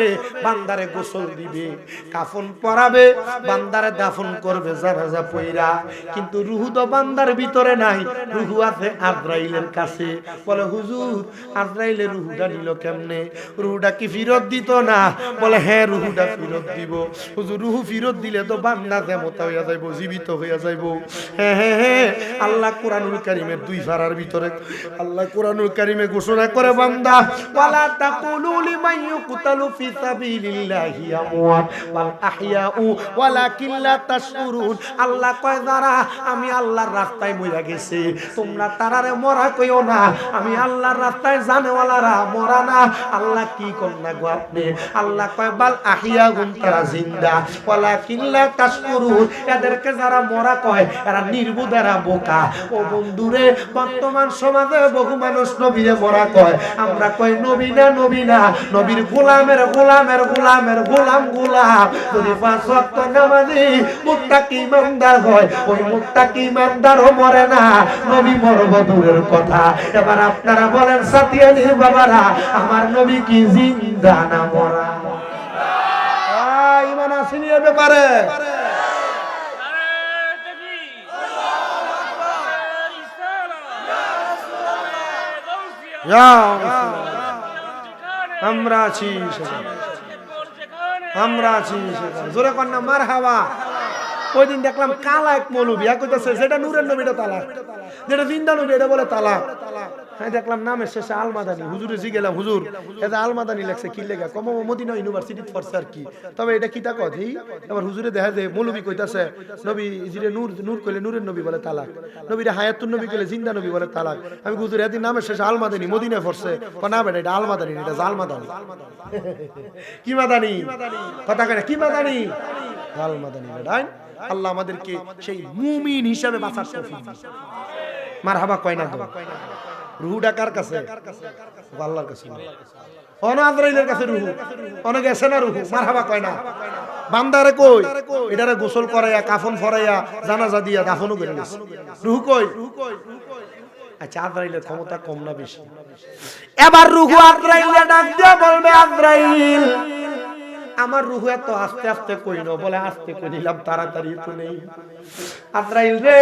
বান্দারে গোসল দিবে, কাফন পরাবে, বান্দারে দাফন করবে জানাজা পইরা, কিন্তু রুহু তো বান্দার ভিতরে নাই, রুহু আছে আজরাইলের কাছে। বলে হুজুর আজরাইলের রুহুটা নিল কেমনে? রুহুটা কি ফেরত দিত না? বলে হ্যাঁ রুহুটা ফেরত দিব। হুজুর রুহু ফেরত দিলে তো বান্দা দেমতা হইয়া যাইব, জীবিত হইয়া যাইব। হ্যাঁ হ্যাঁ হ্যাঁ, আল্লাহ কোরআনুল কারীমের 2 পারার ভিতরে আল্লাহ কোরআনুল কারীমে ঘোষণা করে বান্দা ওয়ালা তাকুলু লিমান ইউকতালু ফি সাবিলিল্লাহি আমওয়াত বাল আহইয়াউ ওয়ালাকিন লা তাশউরুন। আল্লাহ কয় যারা আমি আল্লাহর রাস্তায় মরে গেছে তোমরা তারারে মরা কইও না, আমি আল্লাহর রাস্তায় জানেওয়ালারা মরা না। আল্লাহ কি করনা গো আপনি? আল্লাহ কয় বাল আহইয়াউন, তারা জিন্দা, ওয়ালাকিন লা তাশউরুন। এদেরকে যারা মরা কয় এরা নির্বুধ, এরা বোকা। ও বন্ধুরে, বর্তমান সমাজে বহু মানুষ নবীরে মরা কয়, আমরা কই নবী না নবী না, নবীর গোলামের গোলামের গোলামের গোলাম গোলাম। যদি 5 ওয়াক্ত নামাজি মুত্তাকি ইমানদার হয়, ওই মুত্তাকি ইমানদারও মরে না, নবী মরব দূরের কথা। এবার আপনারা বলেন সাতিয়ানির বাবারা, আমার নবী কি জিন্দা না মরা? ইমান আসেনি এ ব্যাপারে? আমরা আছি, আমরা আছি, জোরে কন্যা মারহাবা। ওই দিন দেখলাম কালা এক মৌলবী কইতেছে যেটা নূরের নবীটা তালাক, যেটা জিন্দা নবী এটা বলে তালাক। হ্যাঁ দেখলাম নামের শেষে আলমাদানি। হুজুরে জিগেলাম হুজুর এটা আলমাদানি লেখছে কি লেখা? কম মদিনা ইউনিভার্সিটি পড়ছে আর কি, তবে এটা কি তা কথা? এবার হুজুরে দেখা যায় মৌলবী কইতাছে নবী জিরে নূর নূর কইলে নূরের নবী বলে তালাক, নবীরা হায়াতুন নবী কইলে জিন্দা নবী বলে তালাক। আমি হুজুর এদিন নামের শেষে আলমাদানি মদিনায় পড়ছে, না বেটা এটা আলমাদানি, এটা জালমাদানি। কি মাদানি কথা কয়? কি মাদানি? আলমাদানি বেটাই। আল্লাহ আমাদেরকে সেই মুমিন হিসাবে বাঁচার তৌফিক দিন। মারহাবা কয় না? রুহুটা কার কাছে? আল্লাহর কাছে। আজরাইলের কাছে রুহু, অনেক গেছে না রুহু, মারহাবা কয় না। বান্দারে কই এটারে গোসল করাইয়া কাফন ফরাইয়া জানাজা দিয়া দাফনও করে গেছে, রুহু কই? আচ্ছা, আজরাইলের ক্ষমতা কম না বেশি? এবার রুহু আজরাইলে ডাক দিয়া বলবে, আজরাইল আমার রুহু এত আস্তে আস্তে কই না, বলে আস্তে কই দিলাম, তাড়াতাড়ি তো নেই। আজরাইল রে,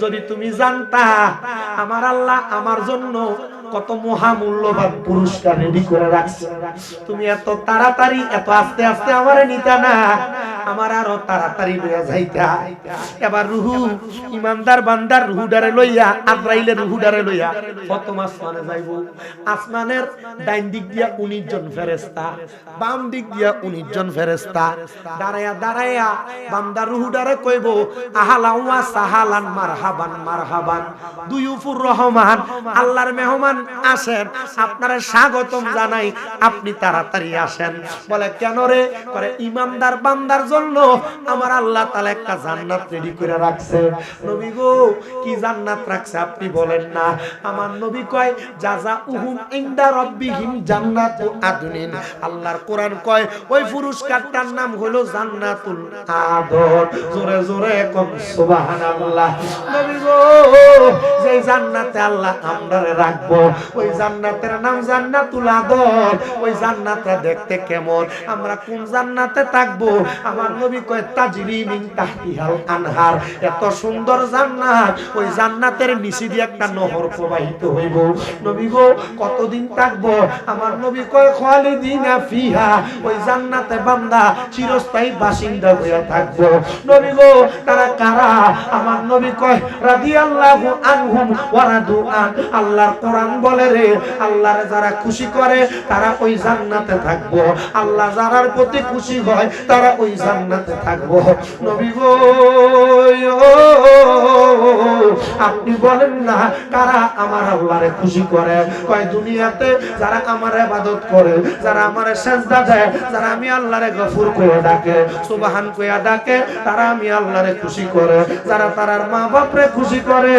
যদি তুমি জানতা আমার আল্লাহ আমার জন্য কত মহামূল্যবান পুরস্কার রেডি করে রাখছে, তুমি এত তাড়াতাড়ি এত আস্তে আস্তে আমারে নিতা না, আমার আরো তাড়াতাড়ি লইয়া যাইতা। এবার রুহু ইমানদার বান্দার রুহুডারে লইয়া, আজরাইলের রুহুডারে লইয়া প্রথম আসমানে যাইব। আসমানের ডাইন দিক দিয়া 19 জন ফেরেশতা, বাম দিক দিয়া 19 জন ফেরেশতা দাঁড়ায়া দাঁড়ায়া বান্দার রুহুডারে কইব, আহলান ওয়া সাহালান, মারহাবান মারহাবান, দুয়ুফুর রহমান, আল্লাহর মেহমান আসেন, আপনারা স্বাগতম জানাই, আপনি তাড়াতাড়ি আসেন। বলে কেন রে? করে ইমানদার বান্দার জন্য আমার আল্লাহ তাআলা একটা জান্নাত রেডি করে রাখছে। নবী গো, কি জান্নাত রাখছে আপনি বলেন না? আমার নবী কয়, জাযাউহুম ইনদা রাব্বিহিম জান্নাতু আদনিন। আল্লাহর কোরআন কয় ওই পুরস্কারটার নাম হলো জান্নাতুল আদন। জোরে জোরে কোন সুবহানাল্লাহ। নবী গো, যে জান্নাতে আল্লাহ আমরারে রাখবো, ওই জান্নাতের নাম জান্নাতুল আদন। ওই জান্নাতটা দেখতে কেমন? আমরা কোন জান্নাতে থাকবো? আমার নবী কয়, তাজরি মিন তাহতিহাল আনহার। এত সুন্দর জান্নাত, ওই জান্নাতের নিচে দিয়ে একটা নহর প্রবাহিত হইব। নবী গো, কতদিন থাকবো? আমার নবী কয়, খালিদিনা ফিহা। ওই জান্নাতে বান্দা চিরস্থায়ী বাসিন্দা হইয়া থাকবো। নবী গো, তারা কারা? আমার নবী কয়, রাদিয়াল্লাহু আনহুম ওয়া রাদু আন। আল্লাহর কোরআন বলে রে, আল্লাহর যারা খুশি করে তারা ওই জান্নাতে থাকবো, আল্লাহ যারার প্রতি খুশি হয় তারা ওই জান্নাতে থাকবো। নবী গো, আপনি বলেন না কারা আমার আল্লাহরে খুশি করে? কয়, দুনিয়াতে যারা আমার ইবাদত করে, যারা আমারে সিজদা দেয়, যারা আমি আল্লাহরে গফুর কইয়া ডাকে, সুবহান কইয়া ডাকে, তারা আমি আল্লাহরে খুশি করে। যারা তারার মা বাপরে খুশি করে,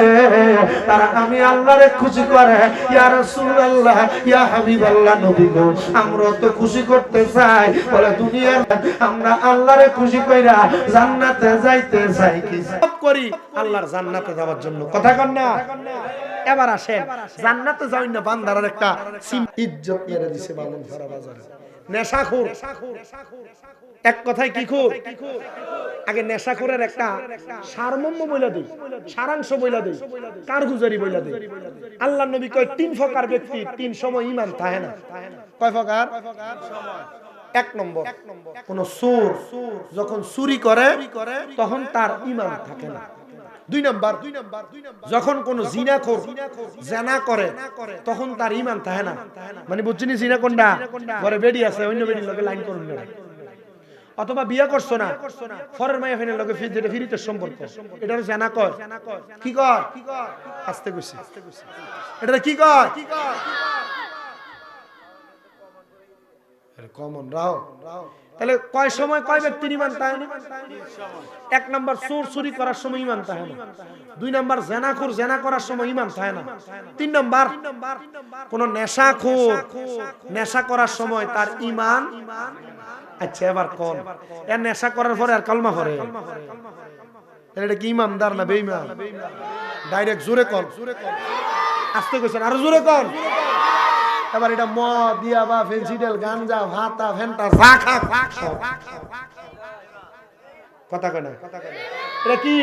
তারা আমি আল্লাহরে খুশি করে। ইয়া রাসূলুল্লাহ, ইয়া হাবিবাল্লাহ, নবী গো, আমরা তো খুশি করতে চাই। বলে দুনিয়ার আমরা আল্লাহরে খুশি কইরা জান্নাতে যাইতে চাই, কি সব করি আল্লাহর জান্নাতে যাওয়ার জন্য। কথা কন না? এবার আসেন, জান্নাতে যাওই না বান্দার একটা ইজ্জত মেরে দিছে বামুন ফারা বাজারে। নেশাখোর, এক কথায় কি খুর? আগে নেশাখোরের একটা সারমর্ম বইলা দেই, সারাংশ বইলা দেই, কারগুজারি বইলা দেই। আল্লাহর নবী কয়, 3 প্রকার ব্যক্তি 3 সময় ঈমান থাকে না। কয় প্রকার? এক নম্বর, কোন চোর যখন চুরি করে তখন তার ঈমান থাকে না। 2 নাম্বার, যখন কোন জিনাখোর জিনা করে তখন তার ঈমান থাকে না। মানে বুঝছিনি জিনা কোনটা? ঘরে বেডি আছে, অন্য বেডির লগে লাইন করুন না, অথবা বিয়ে করছো না, ফরের মাইয়া ফেনের লগে যেটা ফিরিতে সম্পর্ক, এটা জিনা কয়। কি কয়? আস্তে কইছি, এটা কি কয়? কমন রাও। তাহলে কয় সময় কয় ব্যক্তির ঈমান থাকে না? 1 নাম্বার, চোর চুরি করার সময় ঈমান থাকে না। 2 নাম্বার, জেনাখোর জেনা করার সময় ঈমান থাকে না। 3 নাম্বার, কোন নেশাখোর নেশা করার সময় তার ঈমান। আচ্ছা, এবার কোন এর নেশা করার পরে আর কালমা পড়ে, এটা কি ইমানদার না বেঈমান? ডাইরেক্ট জোরে কোন, আস্তে কইছেন, আরো জোরে কোন। এবার এটা মদ দিয়া বা ফেন্সিডেল গাঞ্জা ভাতা ফেন্টা যা খা, কথা কয় না? এটা কি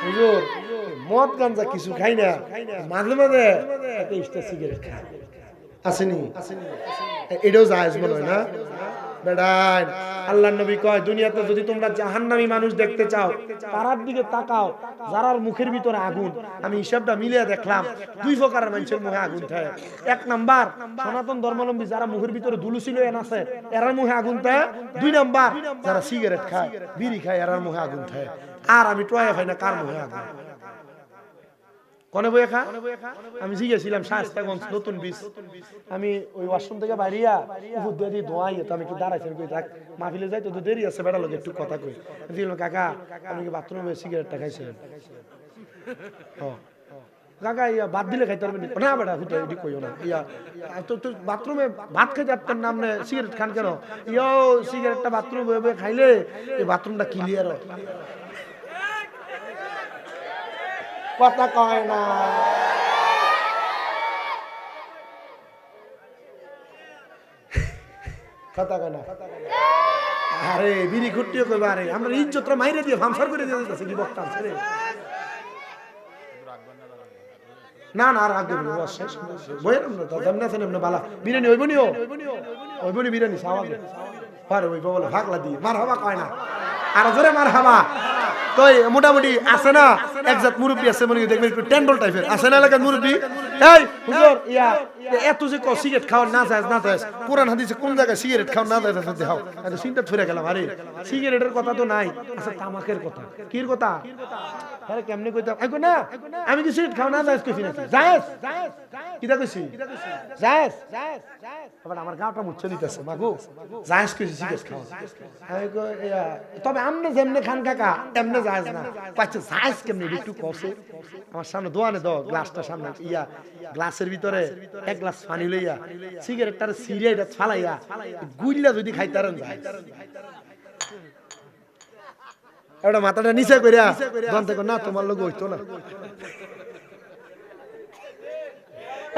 হুজুর? মদ গাঞ্জা কিছু খাই না, মাঝে মাঝে একটা সিগারেট খাই, আসেনি? এটাও জায়েজ মনে হয় না? বেড়াই, আল্লাহর নবী কয়, দুনিয়াতে যদি তোমরা জাহান্নামী মানুষ দেখতে চাও, তারার দিকে তাকাও যারার মুখের ভিতরে আগুন। আমি হিসাবটা মিলিয়ে দেখলাম 2 প্রকারের মানুষের মুখে আগুন থাকে। 1 নাম্বার, সনাতন ধর্মাবলম্বী যারা মুখের ভিতরে ধুলো ছিল এন আছে, এরার মুখে আগুন থাকে। 2 নাম্বার, যারা সিগারেট খায় বিড়ি খায়, এরার মুখে আগুন থাকে। আর আমি টয়া খাই না, কার মুখে আগুন? কোনে বইয়া খা? আমি জিজ্ঞেছিলাম শায়েস্তাগঞ্জ নতুন বীজ, আমি ওই ওয়াশরুম থেকে বাইরিয়া উপর দিয়ে ধোঁয়াই, তো আমি কি দাঁড়াইছি, কই থাক মাহফিলে যাই, তো দেরি আছে, বেড়া লোক একটু কথা কই। দিলাম, কাকা আপনি কি বাথরুমে সিগারেটটা খাইছিলেন? কাকা ইয়া বাদ দিলে খাইতে পারবেন না বেটা হুতে এডি কইও না ইয়া তো বাথরুমে ভাত খাইতে আপনার নাম নে সিগারেট খান কেন ইয়ো সিগারেটটা বাথরুমে খাইলে এই বাথরুমটা ক্লিয়ার হয় কথা কয় না কথা কয় না আরে বিড়ি খুঁটিও কইবা আরে আমরা ইজ্জতটা মাইরে দিয়ে ফামসার করে দিয়ে দিতেছে কি বক্তা আছে রে না না রাগ দেব না শেষ বইরাম না তো জামনা আছে না বালা বিরিয়ানি হইবনিও বিরিয়ানি সাওয়াল পারে ওই বলে ভাগলা দি মারহাবা কয় না আর জোরে মারহাবা তো মোটামুটি আছে না একজাত মুরব্বি আছে মনে দেখবেন একটু টেন্ডল টাইপের আছে না এলাকার মুরব্বি এই হুজুর ইয়া এত যে সিগারেট খাওয়া না যায় না যায় কোরআন হাদিসে কোন জায়গায় সিগারেট খাওয়া না যায় দেখাও আমি চিন্তা ফিরে গেলাম আরে সিগারেটের কথা তো নাই আচ্ছা তামাকের কথা কির কথা আরে কেমনে কইতাম আইগো না আমি কি সিগারেট খাওয়া না যায় কইছি নাকি জায়েজ কিটা কইছি জায়েজ আবার আমার গাটা মুচ্ছে দিতেছে মাগো জায়েজ কইছি সিগারেট খাওয়া আমি কই তবে আমনে যেমনে খান কাকা এমনে জায়েজ না পাচ্ছে জায়েজ কেমনে একটু কষে আমার সামনে দোয়ানে দাও গ্লাসটা সামনে ইয়া গ্লাসের ভিতরে এক গ্লাস পানি লইয়া সিগারেটটার সিরিয়া এটা ফালাইয়া গুইলা যদি খাইতারেন যায় এটা মাথাটা নিচে কইরা বন্ধ কর না তোমার লোক হইতো না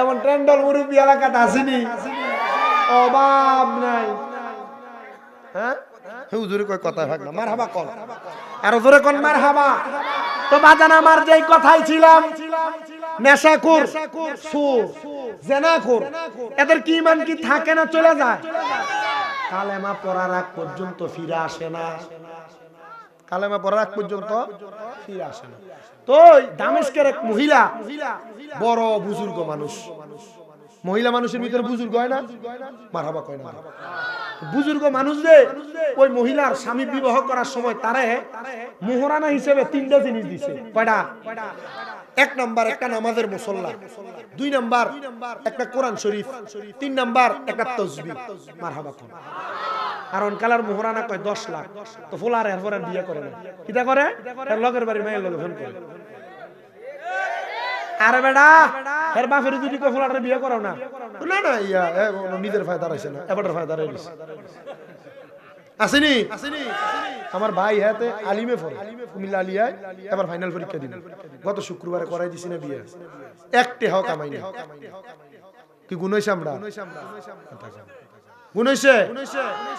এমন ট্রেন্ডল মুরব্বি এলাকাটা আসেনি অভাব নাই হ্যাঁ হুজুরে কয় কথা ভাগ না মারহাবা কোন আর হুজুরে কোন মারহাবা তো বাজান আমার যেই কথাই ছিলাম নেশাখোর সুর জেনাখোর এদের কি ঈমান কি থাকে না চলে যায় কালেমা পড়ার আগ পর্যন্ত ফিরে আসে না কালেমা পড়ার আগ পর্যন্ত ফিরে আসে না তো দামেস্কের এক মহিলা বড় বুজুর্গ মানুষ মহিলা মানুষের ভিতরে বুজুর্গ হয় না মারহাবা কয় না বুজুর্গ মানুষ যে ওই মহিলার স্বামী বিবাহ করার সময় তারে মোহরানা হিসেবে 3টা জিনিস দিছে কয়টা এক নাম্বার একটা নামাজের মুসল্লা, 2 নাম্বার একটা কোরআন শরীফ, 3 নাম্বার একটা তাসবিহ। মারহাবা কোন কারণ কালার মোহরানা কয় 10 লাখ তো ফুলার এরপর আর বিয়ে করে না কিটা করে এর লগের বাড়ি মাইয়ের লগে ফোন করে আরে বেটা এর বাপের যদি কয় ফুলারে বিয়ে করো না না না ইয়া নিজের ফায়দা রাখছে না এবারের ফায়দা রাখছে আসেনি আমার ভাই হাতে আলিমে পড়ে কুমিল্লা আলিয়ায় এবার ফাইনাল পরীক্ষা দিল গত শুক্রবারে করাই দিছি না বিয়ে একটে হাও কামাই না কি গুণ হইছে আমরা গুণ হইছে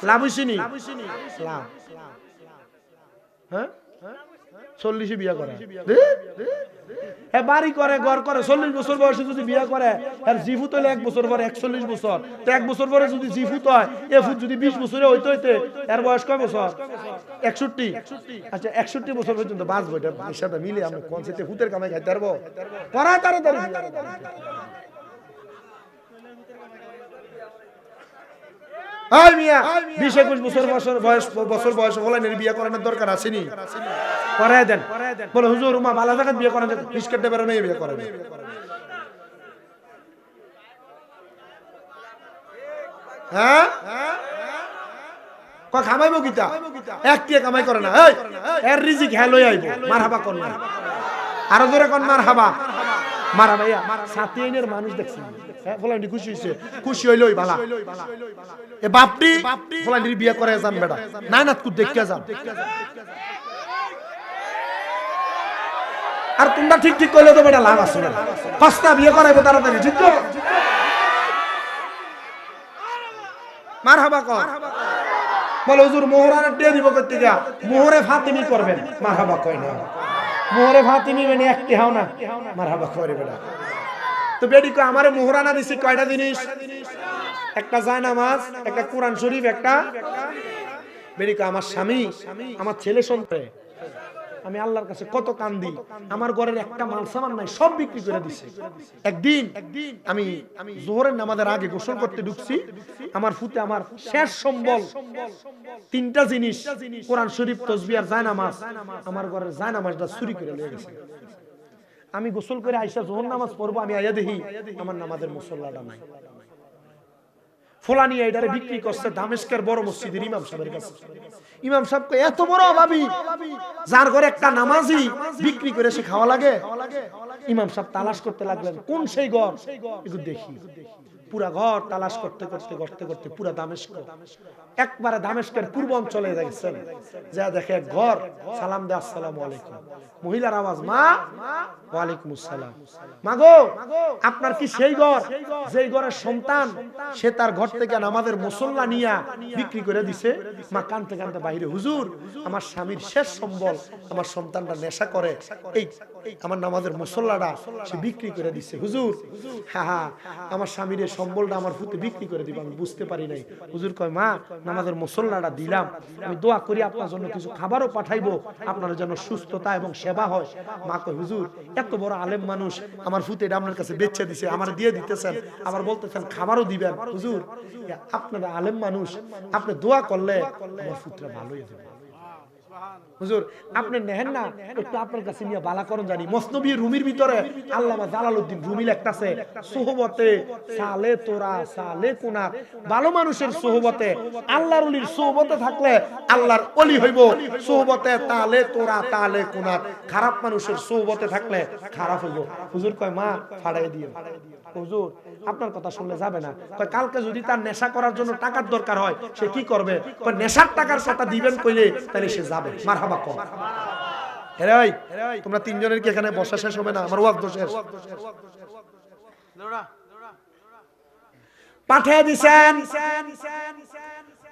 লাভ হইছে নি লাভ হ্যাঁ 40 বিয়ে করে এ বাড়ি করে ঘর করে 40 বছর বয়সে যদি বিয়ে করে আর জিফুত হইলে 1 বছর পরে 41 বছর তো 1 বছর পরে যদি জিফুত হয় এ ফুট যদি 20 বছরে হইতে হইতে এর বয়স কয় বছর 61 আচ্ছা 61 বছর পর্যন্ত বাঁচবো এটা হিসাবে মিলে আমরা কোন সেতে ফুটের কামাই খাইতে পারবো পড়া তাড়াতাড়ি আই মিয়া 20-21 বছর বয়স বলেন বিয়ে করানোর দরকার আসেনি করায় দেন বলে হুজুর মা ভালো জায়গা বিয়ে করেন বিস্কেট দেবেন না বিয়ে করেন হ্যাঁ ক খামাইবো কিতা একটিয়া কামাই করে না এই এর রিজিক হেলই আইবো মারহাবা কোন না আর জোরে কোন মারহাবা মারহাবা ইয়া সাতিনের মানুষ দেখছেন ফলান্ডি খুশি হইছে খুশি হইলই ভালো এ বাপটি ফলান্ডির বিয়ে করে যান বেটা না না তুই দেখকে যান আর তোমরা ঠিক ঠিক করলে তো বেটা লাভ আছে না কষ্টা বিয়ে করাইবো তাড়াতাড়ি ঠিক তো মারহাবা কর বলে হুজুর মোহরানা টিয়া দিব কইতে গিয়া মোহরে ফাতিমি করবেন মারহাবা কয় না মোহরে ফাতিমি মানে একটি হাও না মারহাবা করে বেটা তো বেডি কো আমারে মোহরানা দিছি কয়টা জিনিস একটা জায়নামাজ একটা কোরআন শরীফ একটা বেডি কো আমার স্বামী আমার ছেলে সন্তান আমি আল্লাহর কাছে কত কান্দি আমার ঘরের একটা মাল সামান নাই সব বিক্রি করে দিছে একদিন আমি যোহরের নামাজের আগে গোসল করতে ঢুকছি আমার ফুতে আমার শেষ সম্বল 3টা জিনিস কোরআন শরীফ তাসবিহ আর জায়নামাজ আমার ঘরের জায়নামাজটা চুরি করে নিয়ে গেছে আমি গোসল করে আয়েশা যোহর নামাজ পড়বো আমি আয়া দেখি আমার নামাজের মুসল্লাটা নাই ফোলা নিয়ে এটারে বিক্রি করছে দামেস্কের বড় মসজিদের ইমাম সাহেবের কাছে। ইমাম সাহেবকে এত বড় অভাবী, যার ঘরে একটা নামাজি বিক্রি করে সে খাওয়া লাগে। ইমাম সাহেব তালাশ করতে লাগলেন, কোন সেই ঘর, একটু দেখি। পুরা ঘর তালাশ করতে করতে করতে করতে পুরা দামেস্ক, একবারে দামেস্কের পূর্ব অঞ্চলে গেছেন, যা দেখে এক ঘর, সালাম দে আসসালামু আলাইকুম। মহিলার আওয়াজ, মা। ওয়ালাইকুম আসসালাম। মা গো, আপনার কি সেই ঘর যেই ঘরের সন্তান সে তার ঘর থেকে নামাজের মুসল্লা নিয়া বিক্রি করে দিছে? মা কানতে কানতে বাইরে, হুজুর আমার স্বামীর শেষ সম্বল আমার সন্তানটা নেশা করে, এই আমার নামাজের মুসল্লাটা সে বিক্রি করে দিছে হুজুর। হ্যাঁ, আমার স্বামীর এই সম্বলটা আমার ফুতে বিক্রি করে দিব, আমি বুঝতে পারি নাই। হুজুর কয়, মা নামাজের মুসল্লাটা দিলাম, আমি দোয়া করি আপনার জন্য কিছু খাবারও পাঠাইবো, আপনার যেন সুস্থতা এবং সেবা হয়। মা কয়, হুজুর এত বড় আলেম মানুষ আমার ফুতে এটা আপনার কাছে বেচে দিছে, আমার দিয়ে দিতেছেন, আবার বলতেছেন খাবারও দিবেন। হুজুর আপনারা আলেম মানুষ, আপনি দোয়া করলে আমার ফুতরা ভালোই দেবে। হুজুর আপনি নেহেন না, একটু আপনার কাছে নিয়ে বালা করণ জানি। মসনবী রুমির ভিতরে আল্লামা জালালউদ্দিন রুমি লিখতাছে, সোহবতে সালে তোরা সালে কোনা, ভালো মানুষের সোহবতে, আল্লাহর ওলির সোহবতে থাকলে আল্লাহর ওলি হইব। সোহবতে তালে তোরা তালে কোনা, খারাপ মানুষের সোহবতে থাকলে খারাপ হইব। হুজুর কয়, মা ফাড়াই দিও। হুজুর আপনার কথা শুনলে যাবে না। কয়, কালকে যদি তার নেশা করার জন্য টাকার দরকার হয় সে কি করবে? কয়, নেশার টাকার কথা দিবেন কইলে তাহলে সে যাবে। মারহাবা কর। এরে ভাই, তোমরা তিনজনের কি এখানে বসা শেষ হবে না? আমার ওয়াক্ত শেষ। পাঠিয়ে দিছেন,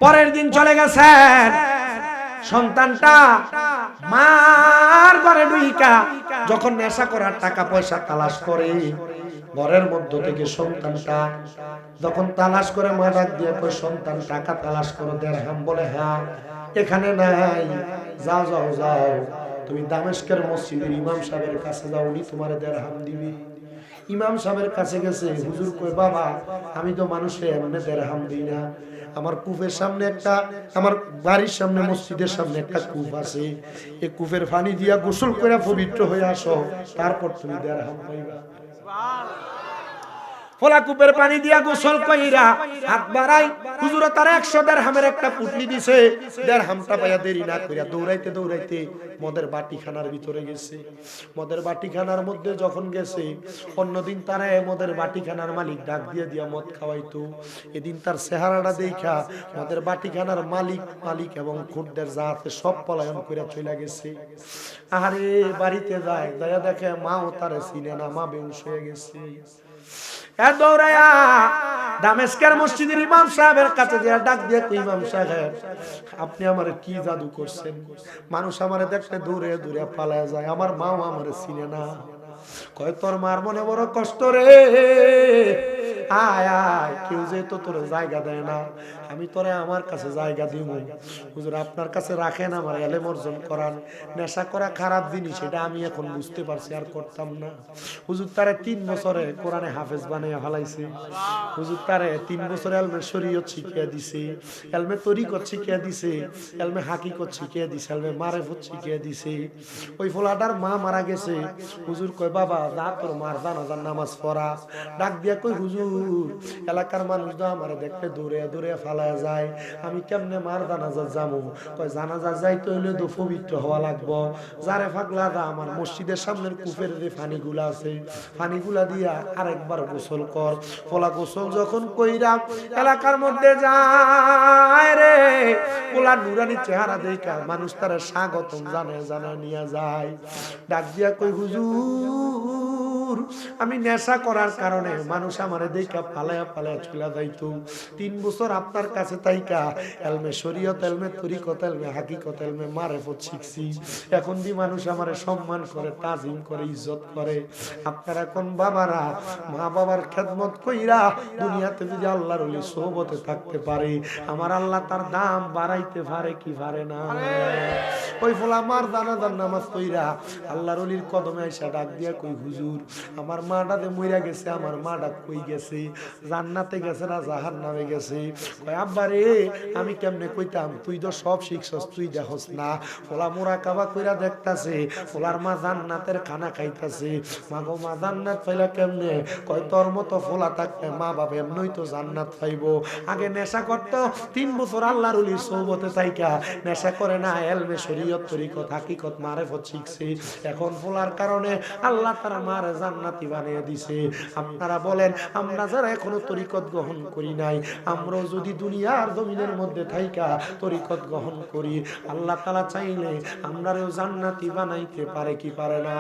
পরের দিন চলে গেছেন। সন্তানটা মার ঘরে ঢুইকা যখন নেশা করার টাকা পয়সা তালাশ করে, ঘরের মধ্য থেকে সন্তানটা যখন তালাশ করে, মা ডাক দিয়ে কই, সন্তান টাকা তালাশ করো দিরহাম। বলে, হ্যাঁ এখানে নাই, যাও যাও যাও, তুমি দামেস্কের মসজিদের ইমাম সাহেবের কাছে যাও, উনি তোমার দিরহাম দিবি। ইমাম সাহেবের কাছে গেছে। হুজুর কই, বাবা আমি তো মানুষের এমনি দিরহাম দিই না, আমার কূপের সামনে একটা, আমার বাড়ির সামনে মসজিদের সামনে একটা কূপ আছে, এই কূপের পানি দিয়া গোসল করে পবিত্র হয়ে আসো, তারপর তুমি দিরহাম পাইবা। ফলা কূপের পানি দিয়া গোসল কইরা হাত বাড়াই, হুজুর তার 100 দিরহামের একটা পুটলি দিছে। দিরহামটা পাইয়া দেরি না কইরা দৌড়াইতে দৌড়াইতে মদের বাটিখানার ভিতরে গেছে। মদের বাটিখানার মধ্যে যখন গেছে, অন্যদিন তারা মদের বাটিখানার মালিক ডাক দিয়ে দিয়া মদ খাওয়াইতো, এদিন তার চেহারাটা দেখা মদের বাটিখানার মালিক এবং খুরদের জাহাতে সব পলায়ন কইরা চলে গেছে। আরে বাড়িতে যায়, দয়া দেখে মাও তারে চিনে না, মা বেহুশ হয়ে গেছে। দৌড়ায়া দামেস্কের মসজিদের ইমাম সাহেবের কাছে যে ডাক দিয়ে, ইমাম সাহেব আপনি আমারে কি জাদু করছেন? মানুষ আমারে দেখলে দূরে দূরে পালায় যায়, আমার মাও আমারে চিনে না। কয়, তোর মার মনে বড় কষ্ট রে, আয় আয়, কেউ যেহেতু তোর জায়গা দেয় না, আমি তোরে আমার কাছে জায়গা দিব। হুজুর আপনার কাছে রাখেন, আমার এলেম অর্জন করান। নেশা করা খারাপ জিনিস, এটা আমি এখন বুঝতে পারছি, আর করতাম না। হুজুর তারে 3 বছরে কোরআনে হাফেজ বানিয়ে ফেলাইছে। হুজুর তারে 3 বছরে এলমে শরীয়ত শিখিয়ে দিছে, এলমে তরিকত শিখিয়ে দিছে, এলমে হাকিকত শিখিয়ে দিছে, এলমে মারেফত শিখিয়ে দিছে। ওই ফোলাটার মা মারা গেছে। হুজুর কয়, বাবা যা তোর মার জানাজার নামাজ পড়া। ডাক দিয়া কই, হুজুর এলাকার মানুষ তো আমার দেখতে দূরে দূরে ফালায় যায়, আমি কেমনে মার জানাজা যাবো? কয়, জানাজা যাইতে হইলে তো পবিত্র হওয়া লাগবো। যারে ফাগলা দা, আমার মসজিদের সামনের কূপের যে পানিগুলা আছে, পানিগুলা দিয়া আরেকবার গোসল কর। ফলা গোসল যখন কইরা এলাকার মধ্যে যায় রে, পোলা নুরানি চেহারা দেখা মানুষ তারা স্বাগতম জানা নিয়ে যায়। ডাক দিয়া কই, হুজুর আমি নেশা করার কারণে মানুষ আমারে দেখা পালায়া পালায়া চলে যাইতো। 3 বছর আপনার কাছে তাইকা এলমে শরীয়ত, এলমে তরিকত, এলমে হাকিকত, এলমে মারেফত শিখছি। এখন দি মানুষ আমারে সম্মান করে, তাজিম করে, ইজ্জত করে। আপনারা কোন বাবারা মা বাবার খেদমত কইরা দুনিয়াতে যদি আল্লাহর ওলি সোহবতে থাকতে পারে, আমার আল্লাহ তার দাম বাড়াইতে পারে কি পারে না? ওই ফলা মার জানাজার নামাজ কইরা আল্লাহর ওলির কদমে আইসা ডাক দিয়া কই, হুজুর আমার মাটা যে মইরা গেছে, আমার মাটা কই গেছে, জান্নাতে গেছে না জাহান্নামে গেছে? কয় আব্বা রে আমি কেমনে কইতাম, তুই তো সব শিখছস, তুই দেখস না। ফোলা মুরাকাবা কইরা দেখতাছে, ফোলার মা জান্নাতের খানা খাইতাছে। মা গো মা জান্নাত পাইলা কেমনে? কয় তোর মতো ফোলা থাকলে মা বাবা এমনই তো জান্নাত পাইবো। আগে নেশা করতো, 3 বছর আল্লাহর ওলির সোহবতে থাইকা নেশা করে না, এলমে শরীয়ত তরিকত হাকিকত মারেফত শিখছে। এখন ফোলার কারণে আল্লাহ তারা মারে জান্নাতি বানিয়ে দিছে। আপনারা বলেন, আমরা যারা এখনো তরিকত গ্রহণ করি নাই, আমরাও যদি দুনিয়ার জমিনের মধ্যে থাইকা তরিকত গ্রহণ করি, আল্লাহ তাআলা চাইলে আমরাও জান্নাতি বানাইতে পারে কি পারে না?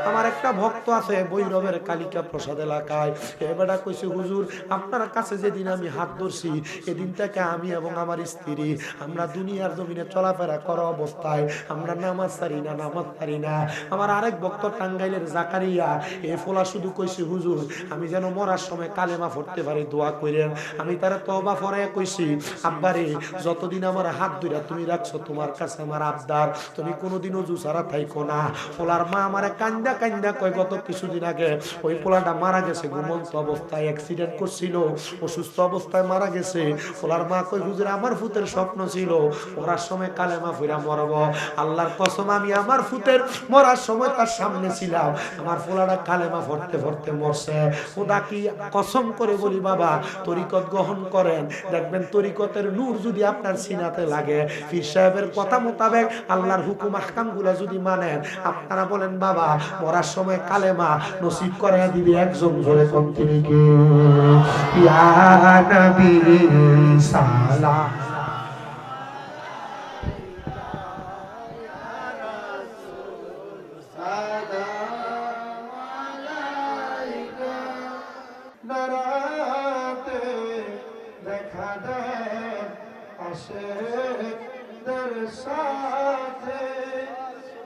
আমার একটা ভক্ত আছে ভৈরবের কালিকা প্রসাদ এলাকায়। এবারে কইছে হুজুর আপনার কাছে যেদিন আমি হাত ধরছি, এদিন থেকে আমি এবং আমার স্ত্রী আমরা দুনিয়ার জমিনে চলাফেরা করা অবস্থায় আমরা নামাজ ছাড়ি না, নামাজ ছাড়ি না। আমার আরেক ভক্ত টাঙ্গাইলের জাকারিয়া, এ ফোলা শুধু কইছে হুজুর আমি যেন মরার সময় কালেমা পড়তে পারি, দোয়া করেন। আমি তারা তওবা পড়ায় কইছি, আব্বারে যতদিন আমার হাত ধইরা তুমি রাখছো, তোমার কাছে আমার আবদার তুমি কোনোদিন ওযু ছাড়া থাইকো না। ফোলার মা আমারে কান্দা কান্দা কয় গত কিছুদিন আগে ওই পোলাটা মারা গেছে, ঘুমন্ত অবস্থায় অ্যাক্সিডেন্ট করছিল, অসুস্থ অবস্থায় মারা গেছে। ফোলার মা কয় হুজুর আমার ফুতের স্বপ্ন ছিল মরার সময় কালেমা পড়া মরব। আল্লাহর কসম আমি আমার ফুতের মরার সময় তার সামনে ছিলাম, আমার ফোলাটা কালেমা পড়তে পড়তে মরছে। খোদা কি কসম করে বলি বাবা, তরিকত গ্রহণ করেন, দেখবেন তরিকতের নূর যদি আপনার সিনাতে লাগে, পীর সাহেবের কথা মোতাবেক আল্লাহর হুকুম আহকাম গুলা যদি মানেন, আপনারা বলেন বাবা মরার সময় কালেমা নসিব করে দিবে একজন। জোরে কোন তিনি কে? ইয়া নবী সালাম দাঁড়াতে দেখা দেয় আশেকদের সাথে,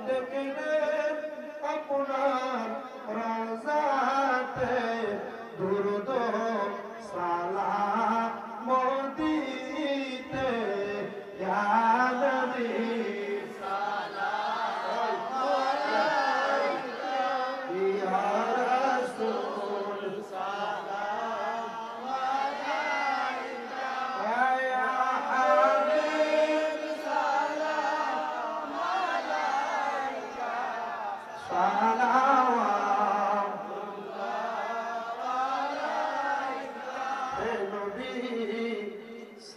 ডেকে নেন আপনার রাজাতে, দুরুদ সালাম দিতে ইয়া নবী সালাম আলাইকা, ইয়া রাসূল সালাম আলাইকা, ইয়া হাবিব সালাম আলাইকা,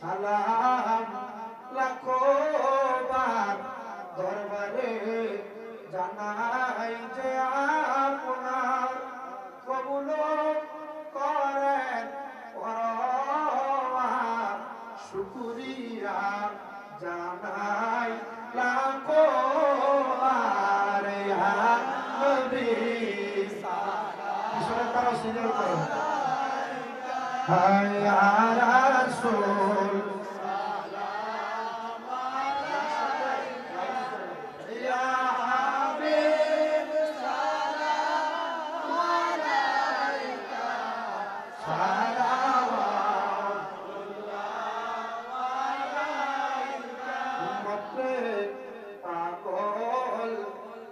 সালাম লাখো বার দরবারে জানাই যে আপনার কবুল করেন পরওয়ার, শুকরিয়া জানাই লাখো বার ইয়া নবী সালাম ইয়া রাসূল সালাম আলাইকা, ইয়া হাবিব সালাম আলাইকা, সালাওয়াতুল্লাহ আলাইকা। উম্মতে পাগল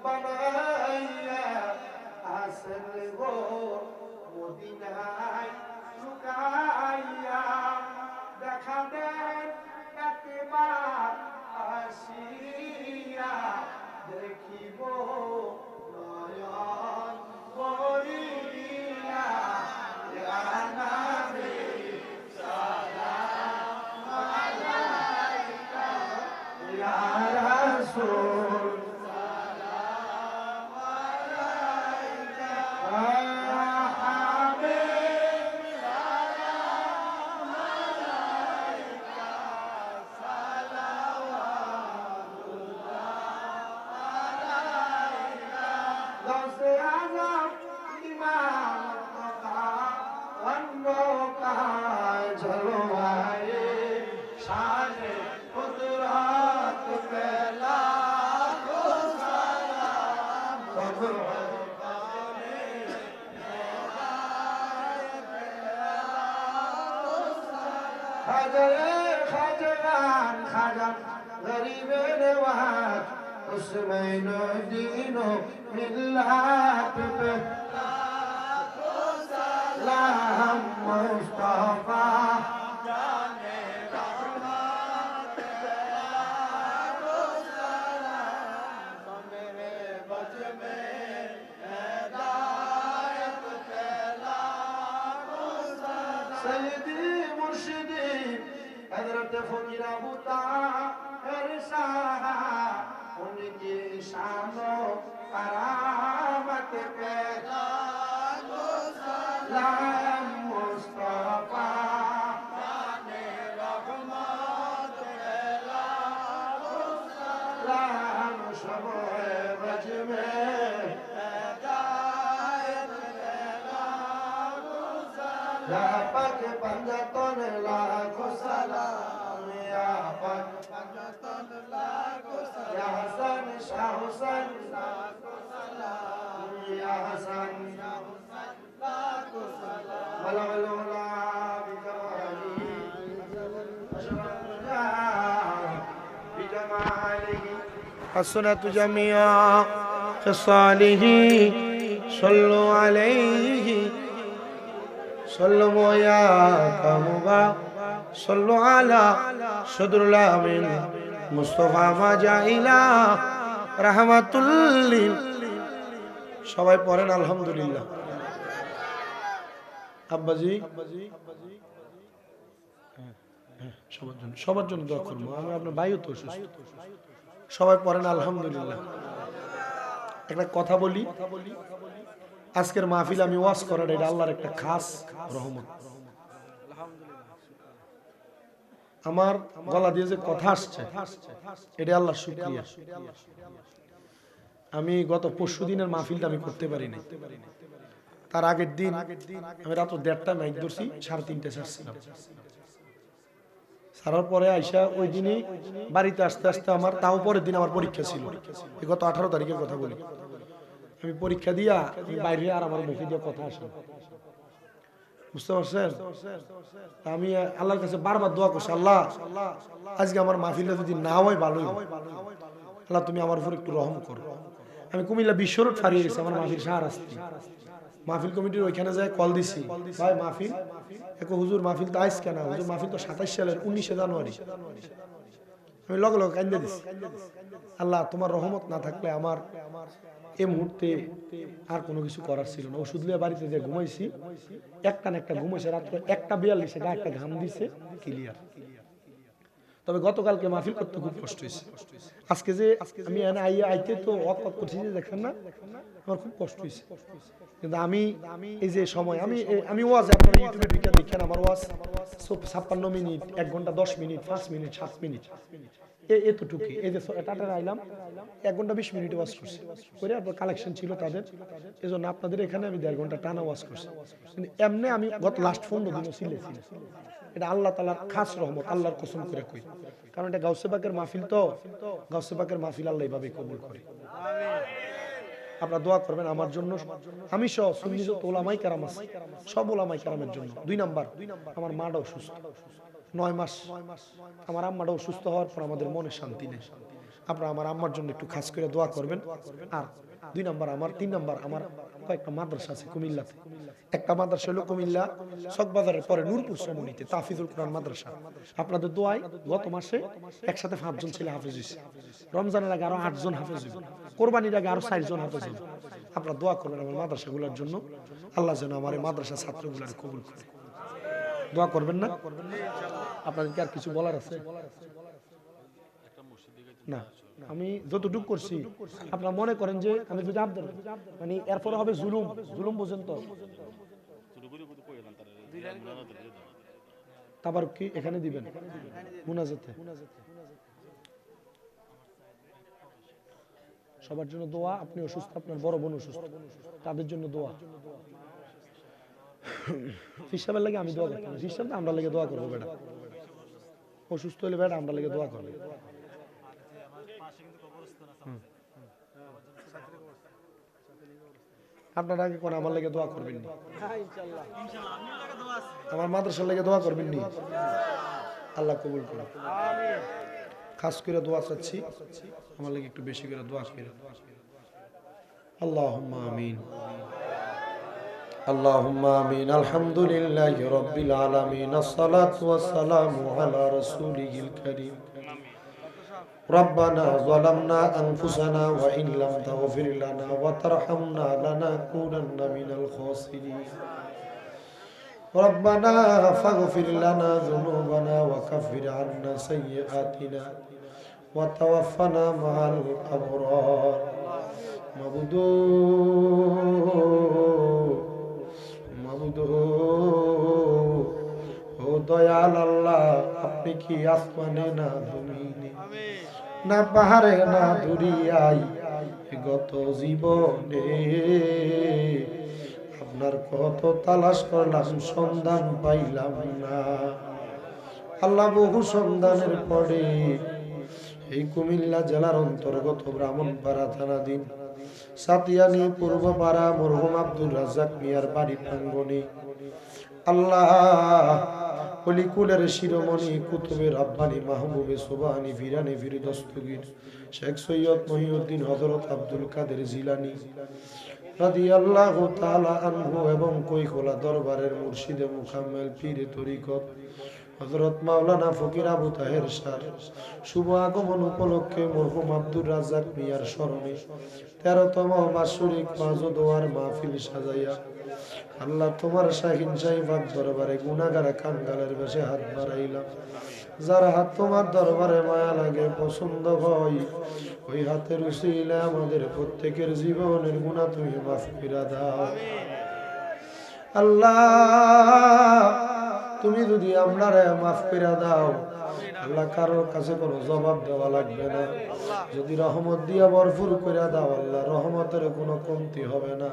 বানাইয়া আসেন গো মদিনায় লুকাইয়া, দেখা দেন একবার আসিয়া, দেখিব নয়ন ভরিয়া, ইয়া নবী সালাম আলাইকা, ইয়া রাসূল সালাম আলাইকা, ইয়া হাবিব সালাম আলাইকা, সালাওয়াতুল্লাহ আলাইকা। গাউসে আযম ইমাম মুর্তজা অন্ধকার ঝলওয়ায়ে শানে কুদরত পে লাখো সালাম, খাজরে খাজরান খাজা গরিবে নওয়াজ উসমাইন দিনো মিল্লাত পে সালাম মুস্তাফা सैयदी मुर्शिदी हजरत फकीर अबू ताहिर साहब उनकी शानो करामत पे सलाम मुस्तफा जाने रहमत सलाम शब-ए बज में या पाक पंजतन लाखो सलाम या पाक पंजतन लाखो सलाम या हसन शाह हुसैन लाखो सलाम या हसन शाह हुसैन लाखो सलाम वलवला बिजमाली अशरफना बिजमालिही हसनत जमिया खसालिही सल्लु अलैहि सल्लु या कमुबा सल्लु अला सदरुल आमीन मुस्तफा माजाइला रहमाতুল লিল সবাই পড়েন আলহামদুলিল্লাহ আব্বাজি সবার জন্য দোয়া করব আমি আপনার ভাইও তো সুস্থ সবাই পড়েন আলহামদুলিল্লাহ একটা কথা বলি আজকের মাহফিল আমি ওয়াজ করার এটা আল্লাহর একটা খাস রহমত আমার গলা দিয়ে যে কথা আসছে এটা আল্লাহর শুকরিয়া আমি গত পরশু দিনের মাহফিলটা আমি করতে পারিনি তার আগের দিন আমি রাত 1:30 মাইক ধরছি 3:30 ছাড়ছিলাম সারার পরে আইসা ওই দিনই বাড়িতে আসতে আসতে আমার তাও পরের দিন আমার পরীক্ষা ছিল এই গত 18 তারিখের কথা বলি আমি পরীক্ষা দিয়া বাইরে আর আমার মুখে দিয়ে কথা আসে বুঝতে পারছেন আমি আল্লাহর কাছে বারবার দোয়া করছি আল্লাহ আজকে আমার মাহফিলটা যদি না হয় ভালোই আল্লাহ তুমি আমার উপর একটু রহম করো আমি কুমিল্লা বিশ্ব রোড হারিয়ে গেছি আমার মাহফিল শাহরাস্তি মাহফিল কমিটির ওইখানে যায় কল দিছি ভাই মাহফিল একো হুজুর মাহফিল তো আইস কেন হুজুর মাহফিল তো 27 সালের 19 জানুয়ারি আমি লগে লগে কান্দে দিছি আল্লাহ তোমার রহমত না থাকলে আমার এই মুহূর্তে আর কোনো কিছু করার ছিল না ওষুধ লিয়ে বাড়িতে যে ঘুমাইছি একটা ঘুমাইছে রাত্রে 1:42 গায়ে একটা ঘাম দিছে ক্লিয়ার তবে গতকালকে মাহফিল করতে খুব কষ্ট হয়েছে আজকে যে আমি আইতে তো ওয়াক করছি যে দেখেন না আমার খুব কষ্ট হয়েছে কিন্তু আমি এই যে সময় আমি ওয়াজ আপনারা ইউটিউবে ঢুকে দেখেন আমার ওয়াজ 56 মিনিট 1 ঘন্টা 10 মিনিট 5 মিনিট 7 মিনিট এতটুকু এই যে টাটার আইলাম 1 ঘন্টা 20 মিনিট ওয়াজ করছি করে আর কালেকশন ছিল তাদের এজন্য আপনাদের এখানে আমি 1.5 ঘন্টা টানা ওয়াজ করছি কিন্তু এমনি আমি গত লাস্ট 15 দিনও ছিলেছি এটা আল্লাহ তাআলার খাস রহমত আল্লাহর কসম করে কই কারণ এটা গাউসে পাকের মাহফিল তো গাউসে পাকের মাহফিল আল্লাহ এইভাবে কবুল করে আমিন আপনারা দোয়া করবেন আমার জন্য আমি সহ সুন্নি যত উলামায়ে কেরাম আছে সব উলামায়ে কেরামের জন্য 2 নাম্বার আমার মাটাও সুস্থ 9 মাস আমার আম্মাটাও সুস্থ হওয়ার পর আমাদের মনে শান্তি নেই আপনারা আমার আম্মার জন্য একটু খাস করে দোয়া করবেন আর 2 নাম্বার আমার 3 নাম্বার আমার কয়েকটা মাদ্রাসা আছে কুমিল্লাতে একটা মাদ্রাসা হলো কুমিল্লা চকবাজারের পরে নূরপুর সমনিতে তাফিজুল কোরআন মাদ্রাসা আপনাদের দোয়ায় গত মাসে একসাথে 5 জন ছেলে হাফেজ হয়েছে রমজানের আগে আরো 8 জন হাফেজ হয়েছে কোরবানির আগে আরো 4 জন হাফেজ হয়েছে আপনারা দোয়া করবেন আমার মাদ্রাসাগুলোর জন্য আল্লাহ যেন আমার এই মাদ্রাসা ছাত্রগুলোর কবুল করে দোয়া করবেন না আপনাদের কি আর কিছু বলার আছে না আমি যতটুকু করছি আপনারা মনে করেন যে আমি যদি আপনাদের মানে এরপরে হবে জুলুম বুঝেন তো তারপর কি এখানে দিবেন মুনাজাতে সবার জন্য দোয়া আপনি অসুস্থ আপনার বড় বোন অসুস্থ তাদের জন্য দোয়া হিসাবের লাগে আমি দোয়া করতাম হিসাব আমরা লাগে দোয়া করবো বেটা অসুস্থ হলে বেটা আমরা লাগে দোয়া করবো আপনারা আগে কোন আমার লাগে দোয়া করবেন নি আমার মাদ্রাসার লাগে দোয়া করবেন নি আল্লাহ কবুল করুন খাস করে দোয়া চাচ্ছি আমার লাগে একটু বেশি করে দোয়া করেন আল্লাহুম্মা আমিন اللهم آمين الحمد لله رب العالمين الصلاة والسلام على رسوله الكريم ربنا ظلمنا أنفسنا وإن لم تغفر لنا وترحمنا لنكونن من الخاسرين ربنا فاغفر لنا ذنوبنا وكفر عنا سيئاتنا وتوفنا مع الأبرار ও দয়াল আল্লাহ, আপনি কি আসমানে না জমিনে না পাহাড়ে না দুনিয়ায় গত জীবনে আপনার কত তালাশ করলাম, সন্ধান পাইলাম না। আল্লাহ বহু সন্ধানের পরে এই কুমিল্লা জেলার অন্তর্গত ব্রাহ্মণপাড়া থানাধীন সাতিয়ানি পূর্বপাড়া মরহুম আব্দুর রাজ্জাক মিয়ার বাড়ি প্রাঙ্গণে আল্লাহ অলিকুলের শিরোমণি কুতুবে রাব্বানি মাহবুবে সুবহানি ফিরানি ফিরদস্তগীর শেখ সৈয়দ মহিউদ্দিন হযরত আব্দুল কাদের জিলানী রাদিয়াল্লাহু তাআলা আনহু এবং কৈখোলা দরবারের মুর্শিদে মুকাম্মেল পীরে তরিকত হযরত মাওলানা ফকির আবু তাহের শাহ শুভ আগমন উপলক্ষে মরহুম আব্দুর রাজ্জাক মিয়ার স্মরণে 13তম বাৎসরিক ওয়াজ মাহফিল সাজাইয়া আল্লাহ তোমার শাহিন শাহীবাগ দরবারে গুনাহগার কাঙ্গালের বেশে হাত বাড়াইলাম। যার হাত তোমার দরবারে মায়া লাগে, পছন্দ হয়, ওই হাতের উসিলায় আমাদের প্রত্যেকের জীবনের গুনাহ তুমি মাফ করে দাও। আল্লাহ তুমি যদি আমরারে মাফ করে দাও, আল্লাহ কারোর কাছে কোনো জবাব দেওয়া লাগবে না। যদি রহমত দিয়া ভরপুর করে দাও, আল্লাহ রহমতের কোনো কমতি হবে না।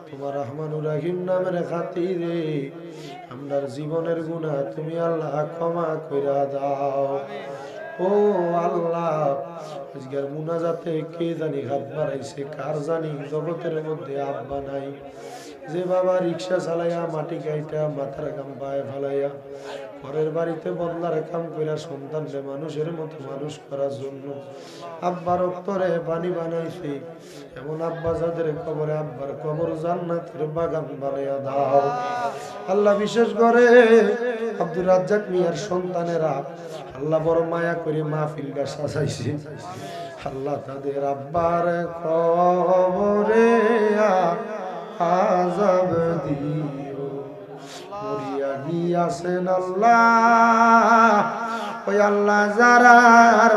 তোমার রহমানুর রহিম নামের খাতিরে আমরার জীবনের গুনাহ তুমি আল্লাহ ক্ষমা করে দাও। ও আল্লাহ, আজকের মুনাজাতে কে জানি হাত বাড়াইছে, কার জানি জগতের মধ্যে আব্বা নাই, যে বাবা রিক্সা চালাইয়া মাটি গাইটা মাথার গাম পায়ে ফেলাইয়া ঘরের বাড়িতে বদলার কাম কইরা সন্তানরে মানুষের মতো মানুষ করার জন্য আব্বার অন্তরে পানি বানাইছে, এমন আব্বা যাদের কবরে আব্বার কবর জান্নাতের বাগান বানাইয়া দাও। আল্লাহ বিশেষ করে আব্দুর রাজ্জাক মিয়ার সন্তানেরা আল্লাহ বড় মায়া করে মাহফিলটা সাজাইছে, আল্লাহ তাদের আব্বার কবরে আযাব দিও, মরিয়া গিয়াছেন আল্লাহ, ওই আল্লাহ যারার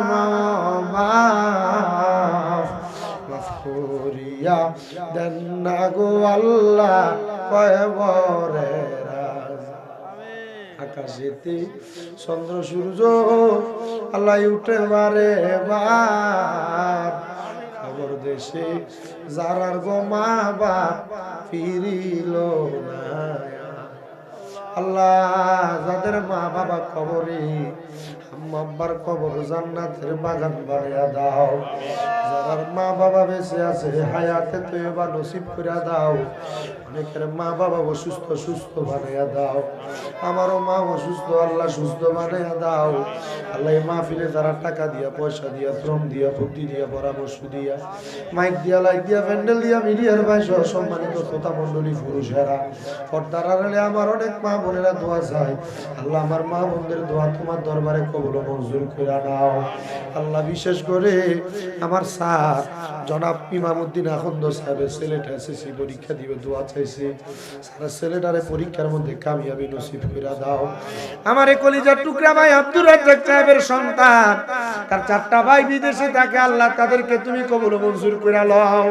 মাফ করিয়া দেন না গো আল্লাহ কবরের আকাশেতে চন্দ্র সূর্য আল্লাহ উঠে বারে বার, খবর দেশে যারার গো মা বাপ ফিরিল না। আল্লাহ যাদের মা বাবা কবরে, আম্মা আব্বার কবর জান্নাতের বাগান বানাইয়া দাও। যারা মা বাবা বেঁচে আছে হায়াতে তয়্যিবা নসিব করে দাও। অনেকের মা বাবা অসুস্থ, সুস্থ বানাইয়া দাও। আমারও মা অসুস্থ, আল্লাহ সুস্থ বানাইয়া দাও। আল্লাহ মাহফিলে যারা টাকা দিয়া, পয়সা দিয়া, শ্রম দিয়া, বুদ্ধি দিয়া, পরামর্শ দিয়া, মাইক দিয়া, লাইট দিয়া, প্যান্ডেল দিয়া, মিডিয়ার ভাই সহ সম্মানিত শ্রোতা মন্ডলী পুরুষেরা পর্দার আড়ালে আমার অনেক মা বোনেরা দোয়া চায়। আল্লাহ আমার মা বোনদের দোয়া তোমার দরবারে কবুল মঞ্জুর করে নাও। আল্লাহ বিশেষ করে আমার স্যার জনাব ইমামউদ্দিন আখন্দ সাহেবের ছেলেটা এসএসসি পরীক্ষা দিবে, দোয়া চাইছে। সারা ছেলেটারে পরীক্ষার মধ্যে কামিয়াবি নসিব করে দাও। আমার এই কলিজার টুকরা ভাই আব্দুর রাজ্জাক সাহেবের সন্তান, তার 4টা ভাই বিদেশে থাকে, আল্লাহ তাদেরকে তুমি কবুল মঞ্জুর করে লও।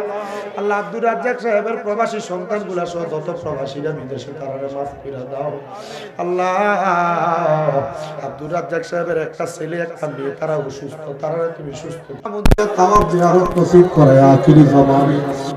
আল্লাহ আব্দুর রাজ্জাক সাহেবের প্রবাসী সন্তানগুলা সহ যত প্রবাসীরা বিদেশে তারা মাফ করে দাও। আল্লাহ আব্দুর রাজ্জাক সাহেবের একটা ছেলে একটা মেয়ে, তারা অসুস্থ, তারা তুমি সুস্থ।